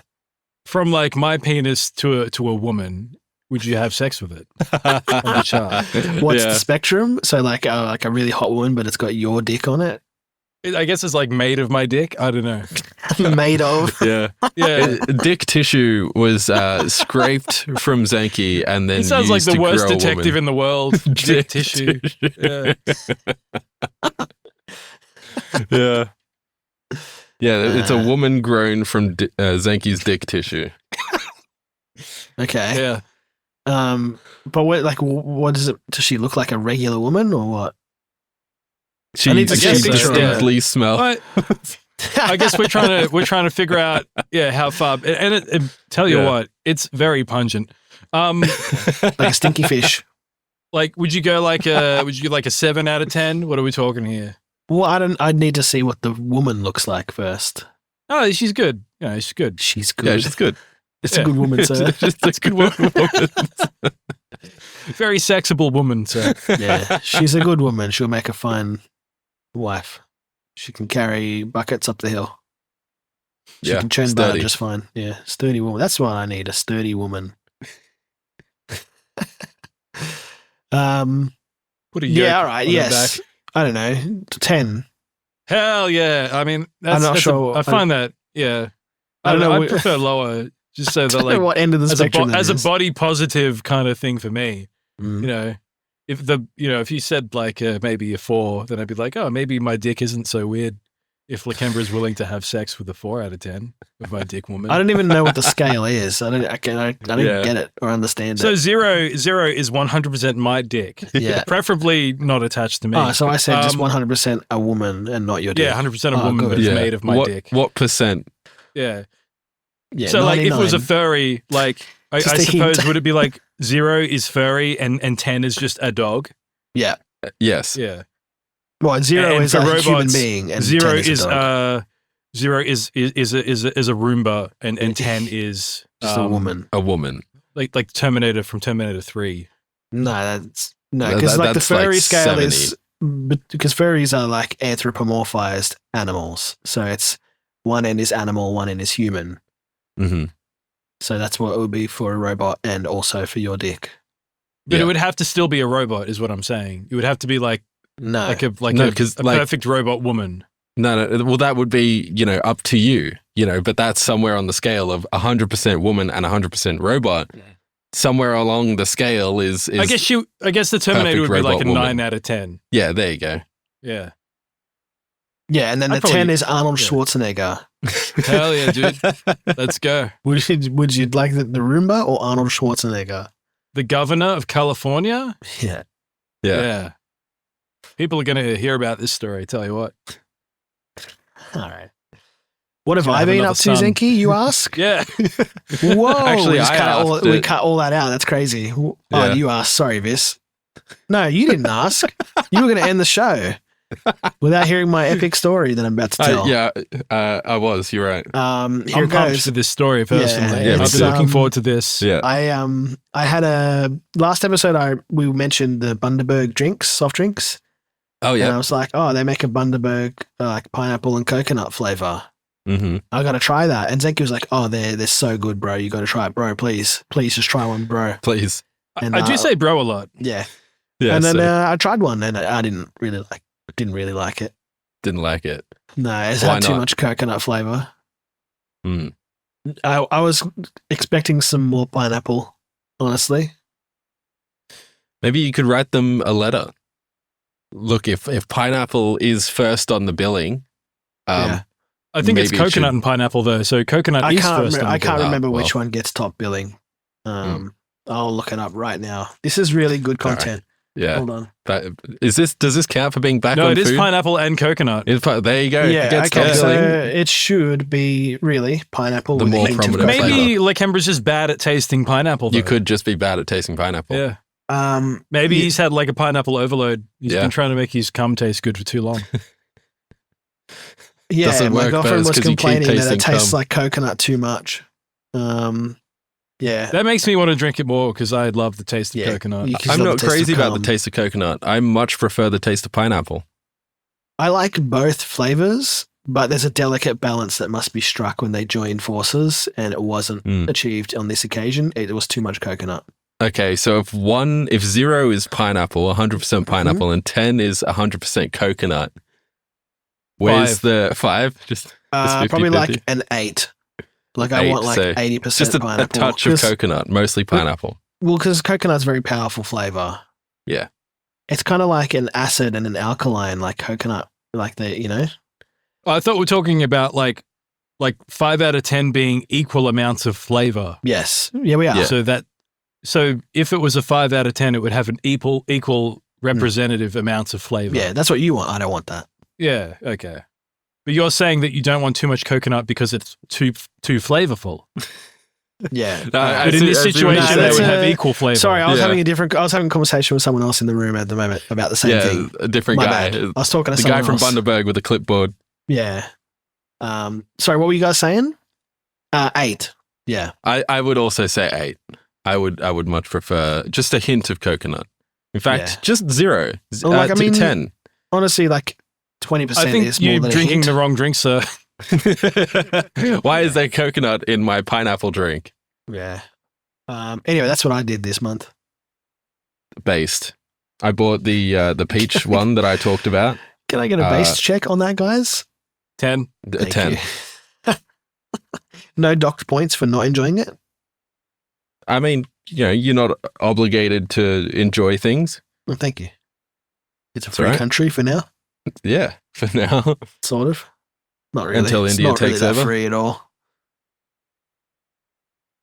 from like my penis to a woman, would you have sex with it? On the chart. What's Yeah. the spectrum? So like a really hot woman, but it's got your dick on it. I guess it's like made of my dick. I don't know. Made of. Yeah. Yeah. Dick tissue was scraped from Zenki and then He sounds like used the to worst grow a detective woman. in the world. Dick tissue. Yeah. Yeah. Yeah, it's a woman grown from Zenki's dick tissue. Okay. Yeah. But what does it? Does she look like a regular woman or what? She I need to see a picture of her. distinctly smell. But I guess we're trying to figure out how far. And tell you Yeah. what, it's very pungent. Like a stinky fish. Like, would you go like a 7 out of 10? What are we talking here? Well, I'd need to see what the woman looks like first. Oh, she's good. Yeah, she's good. She's good. Yeah, she's good. It's a good woman, sir. It's a good woman. Very sexable woman. So Yeah, she's a good woman. She'll make a fine wife. She can carry buckets up the hill. She Yeah, can churn butter sturdy. just fine. Yeah, sturdy woman. That's what I need, a sturdy woman. put a Yeah, yoke all right, on her yes. back. I don't know, 10. Hell yeah! I mean, I'm not sure. I find that. Yeah, I don't know. I prefer lower, just so I that don't know like what end of the as spectrum that a is. body positive kind of thing for me. Mm. You know, if you said like maybe a 4, then I'd be like, oh, maybe my dick isn't so weird. If Lakembra is willing to have sex with a 4 out of 10 with my dick woman. I don't even know what the scale is. I don't Yeah. get it or understand So it. 0 is 100% my dick. Yeah. Preferably not attached to me. Oh, so I said just Um, 100% a woman and not your dick. Yeah, 100% a Oh, woman, good. but it's Yeah. made of my dick. What percent? Yeah. Yeah, So like if it was a 99. furry, like I Just a suppose hint. would it be like 0 is furry and 10 is just a dog? Yeah. Yes. Yeah. Well, 0 And is for a human robots, being and 0 10 is is a dog. 0 is a Roomba and 10 is Just a woman. A woman. like Terminator from Terminator 3. No, that's no, That- because like the that's like furry scale 70. is because furries are like anthropomorphized animals. So it's one end is animal, one end is human. Mm-hmm. So that's what it would be for a robot and also for your dick. But Yeah. it would have to still be a robot, is what I'm saying. It would have to be like No, No, 'cause, a like- perfect robot woman. No. Well, that would be, up to you, but that's somewhere on the scale of 100% woman and 100% robot. Yeah. Somewhere along the scale is I guess the Terminator would perfect be like a robot 9 woman. out of 10. yeah, there you go. Yeah. yeah, and then I'd the probably- 10 is Arnold yeah. Schwarzenegger. Hell yeah, dude. Let's go. Would you like the Roomba or Arnold Schwarzenegger? The governor of California? Yeah. Yeah. People are going to hear about this story, tell you what. All right. What have Gonna I have been another up to, son. Zenki? You ask? Yeah. Whoa! Actually, we, just I cut asked we it. cut all that out. That's crazy. Oh, Yeah. you asked. Sorry, Vis. No, you didn't ask. You were going to end the show without hearing my epic story that I'm about to tell. I was. You're right. Here I'm it pumped goes. for this story personally. Yeah, me I've too. been looking forward to this. Yeah. I had a last episode. We mentioned the Bundaberg drinks, soft drinks, Oh and I yeah. was like, oh, they make a Bundaberg like pineapple and coconut flavor. Mm-hmm. I got to try that. And Zenki was like, oh, they're so good, bro. You got to try it, bro. Please just try one, bro. Please. And, I do say bro a lot. yeah. Yeah. and then so I tried one and I didn't really like it. didn't like it. No, it Why had too not? much coconut flavor. Mm. I was expecting some more pineapple, honestly. Maybe you could write them a letter. Look, if pineapple is first on the billing, Yeah. I think it's Maybe it coconut should- and pineapple though. So coconut I is can't first. remember, on I the can't bill. remember well. which one gets top billing. I'll look it up right now. This is really good All right. content. yeah. Hold on. Does this count for being back No, on it is food? pineapple and coconut. There you go. It Yeah, gets okay, top so billing. it should be really pineapple The with more a hint of prominent coconut. Maybe Lakembra's just bad at tasting pineapple. Though. You could just be bad at tasting pineapple. Yeah. Yeah. Maybe he's had like a pineapple overload. He's Yeah. been trying to make his cum taste good for too long. Yeah, Doesn't my work, but girlfriend it's was 'cause you keep complaining that it tasting tastes cum. like coconut too much. Yeah. That makes me want to drink it more because I love the taste of Yeah, coconut. you can I'm love not the taste of crazy about the cum. taste of coconut. I much prefer the taste of pineapple. I like both flavors, but there's a delicate balance that must be struck when they join forces, and it wasn't achieved on this occasion. It was too much coconut. Okay, so if 0 is pineapple, 100% pineapple, and 10 is 100% coconut, where's the 5? Just Probably 50-50? like an 8. Like I 8, want like so 80% just a pineapple. touch of coconut, mostly pineapple. Well, because coconut's very powerful flavor. Yeah. It's kind of like an acid and an alkaline, like coconut, like I thought we were talking about like 5 out of 10 being equal amounts of flavor. Yes. Yeah, we are. Yeah. So if it was a 5 out of 10, it would have an equal representative amounts of flavor. Yeah, that's what you want. I don't want that. Yeah. Okay. But you're saying that you don't want too much coconut because it's too flavorful. Yeah. But in this situation, they would have equal flavor. Sorry, I was having a conversation with someone else in the room at the moment about the same thing. A different My guy. bad. I was talking to the someone guy from else. Bundaberg with a clipboard. Yeah. Sorry, what were you guys saying? 8. Yeah. I would also say 8. I would much prefer just a hint of coconut. In fact, just 0. Well, like, I mean, 10. Honestly, like 20% I think is more you're than drinking a hint. the wrong drink, sir. Why is there coconut in my pineapple drink? Yeah. Anyway, that's what I did this month. Based. I bought the peach one that I talked about. Can I get a base check on that, guys? 10. A 10. No docked points for not enjoying it? I mean, you're not obligated to enjoy things. Well, thank you. It's a That's free right. country for now, Yeah, for now. sort of. Not really. Until It's India not really takes that over? free at all.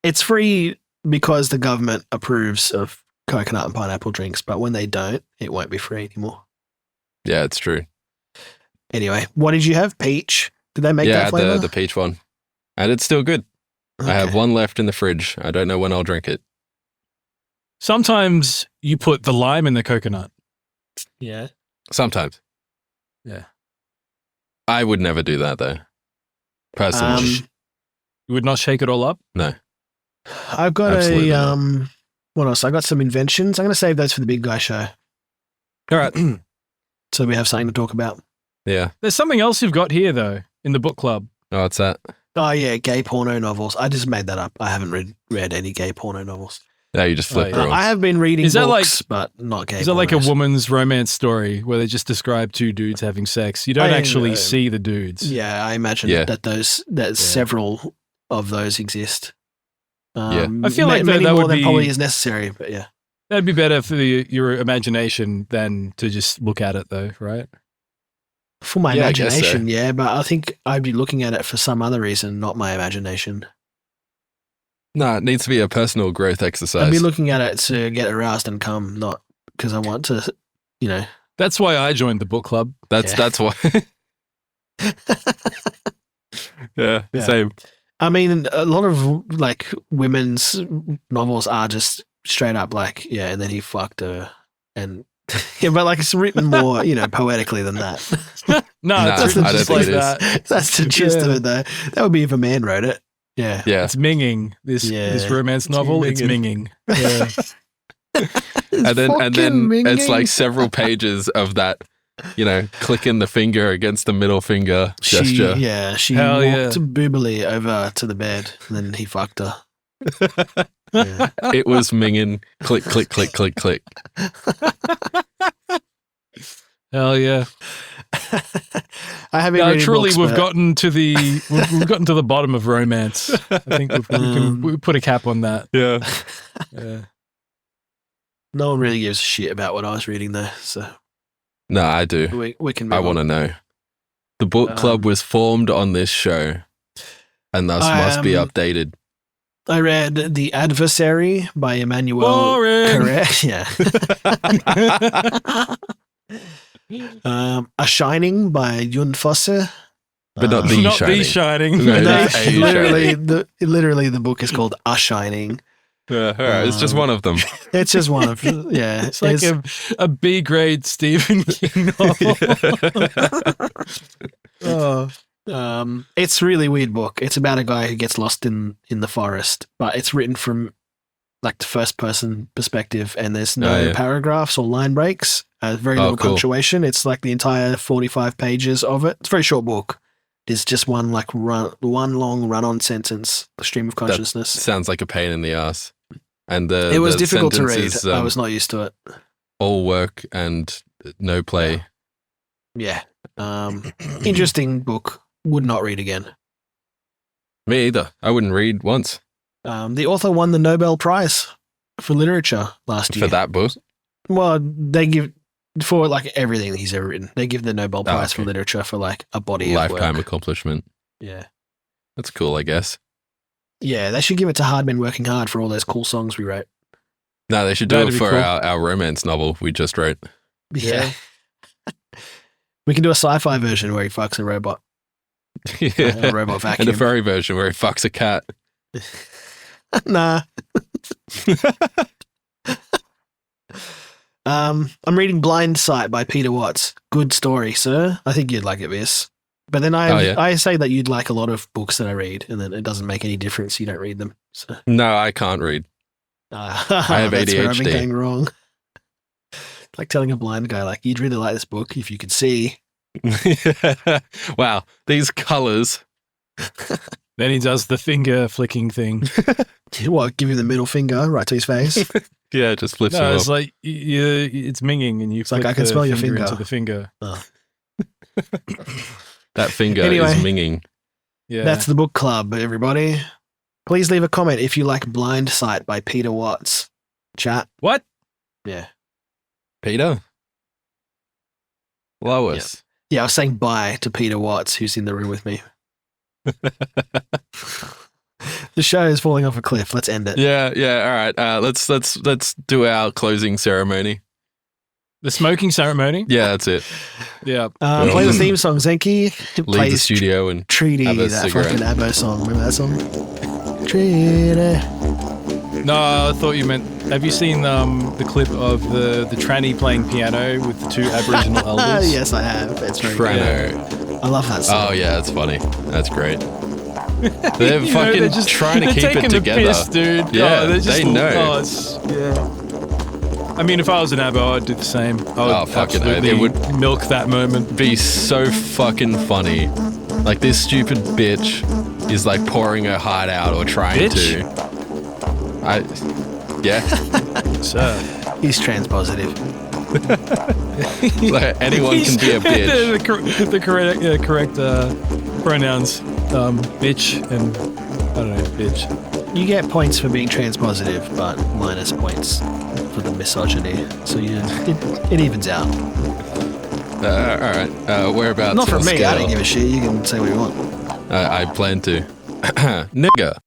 It's free because the government approves of coconut and pineapple drinks, but when they don't, it won't be free anymore. Yeah, it's true. Anyway, what did you have? Peach? Did they make that flavor? the peach one. And it's still good. I have one left in the fridge. I don't know when I'll drink it. Sometimes you put the lime in the coconut. Yeah. Sometimes. Yeah. I would never do that, though. Personally. You would not shake it all up? No. I've got Absolutely not. what else? I got some inventions. I'm going to save those for the big guy show. All right. So we have something to talk about. Yeah. There's something else you've got here, though, in the book club. Oh, what's that? Oh, yeah, gay porno novels. I just made that up. I haven't read any gay porno novels. No, you just flip Oh, yeah. through 'em. I have been reading Is that books, but not gay Is that like a pornos. woman's romance story where they just describe 2 dudes having sex? You don't actually see the dudes. Yeah, I imagine Yeah. that several of those exist. Yeah. I feel like many that more would than be- probably is necessary, but yeah. That'd be better for your imagination than to just look at it, though, right? For my Yeah, I guess so. imagination, yeah, but I think I'd be looking at it for some other reason, not my imagination. No, it needs to be a personal growth I'd exercise. be looking at it to get aroused and come, not because I want to, That's why I joined the book club. That's why. Yeah, Yeah. same. I mean, a lot of like women's novels are just straight up like, yeah, and then he fucked her, and yeah, but like it's written more, poetically than that. No, Nah, it's I written don't just think like it is. that. That's the gist of it, though. That would be if a man wrote it. Yeah. Yeah. It's minging. This romance novel. It's minging. Yeah. And then fucking it's like minging. several pages of that, clicking the finger against the middle finger gesture. She Hell walked yeah. boobily over to the bed, and then he fucked her. Yeah. It was minging. Click, click, click, click, click. Hell yeah. I haven't No, read truly, books, we've but- gotten to the bottom of romance. I think we put a cap on that. Yeah. Yeah. No one really gives a shit about what I was reading, though. So No, I do. we can. I move want to on. know. The book club was formed on this show and thus must be updated. I read The Adversary by Emmanuel. Boring. Correct. Yeah. A Shining by Yun Fosse. But not The Not Shining. The Shining. No, No, that's A literally, the book is called A Shining. Yeah, all right, it's just one of them. It's just one of yeah. It's like a B grade Stephen King novel. oh, It's a really weird book. It's about a guy who gets lost in the forest, but it's written from like the first person perspective, and there's no paragraphs or line breaks. Very little punctuation. It's like the entire 45 pages of it. It's a very short book. It's just one long run-on sentence, stream of consciousness. That sounds like a pain in the ass. And it was difficult to read. Is, I was not used to it. All work and no play. Yeah. Interesting book. Would not read again. Me either. I wouldn't read once. The author won the Nobel Prize for literature last year. For that book? Well, they give, for like everything that he's ever written, they give the Nobel Prize for literature for like a body of work. Lifetime accomplishment. Yeah. That's cool, I guess. Yeah, they should give it to Hard Men Working Hard for all those cool songs we wrote. No, they should do it for our romance novel we just wrote. Yeah. We can do a sci-fi version where he fucks a robot. Yeah. A robot vacuum. And a furry version where he fucks a cat. Nah. I'm reading Blind Sight by Peter Watts. Good story, sir. I think you'd like it, this. But then I say that you'd like a lot of books that I read, and then it doesn't make any difference. You don't read them. So. No, I can't read. I have ADHD. That's where I've been going wrong. It's like telling a blind guy, like, you'd really like this book if you could see. Wow, these colors. Then he does the finger flicking thing. What? Give him the middle finger right to his face? Yeah, it just flips him it's up. like it's minging, and you flick like I can smell your finger into the finger. Oh. That finger is minging. Yeah, that's the book club, everybody. Please leave a comment if you like Blind Sight by Peter Watts. Chat. What? Yeah. Peter? Lois. Yeah, I was saying bye to Peter Watts, who's in the room with me. The show is falling off a cliff. Let's end it. Yeah. All right. Let's do our closing ceremony. The smoking ceremony? Yeah, that's it. Yeah. Play the theme song, Zenki. Leave the studio and Treaty, have a that cigarette. fucking ABBA song. Remember that song? Treaty. No, I thought you meant. Have you seen the clip of the tranny playing piano with the two Aboriginal elders? Yes, I have. It's very Trano. good. I love that song. Oh yeah, that's funny. That's great. They're fucking trying to keep it together, piss, dude. Yeah, they know. I mean, if I was an ABBA, I'd do the same. I would fucking absolutely it would milk that moment. Be so fucking funny. Like this stupid bitch is like pouring her heart out or trying to. Sir. He's trans positive. Like, anyone can be a bitch. the correct pronouns, bitch and I don't know, bitch. You get points for being trans positive, but minus points for the misogyny. So it evens out. All right. Whereabouts? Not from me. Scale? I don't give a shit. You can say what you want. I plan to. Nigger.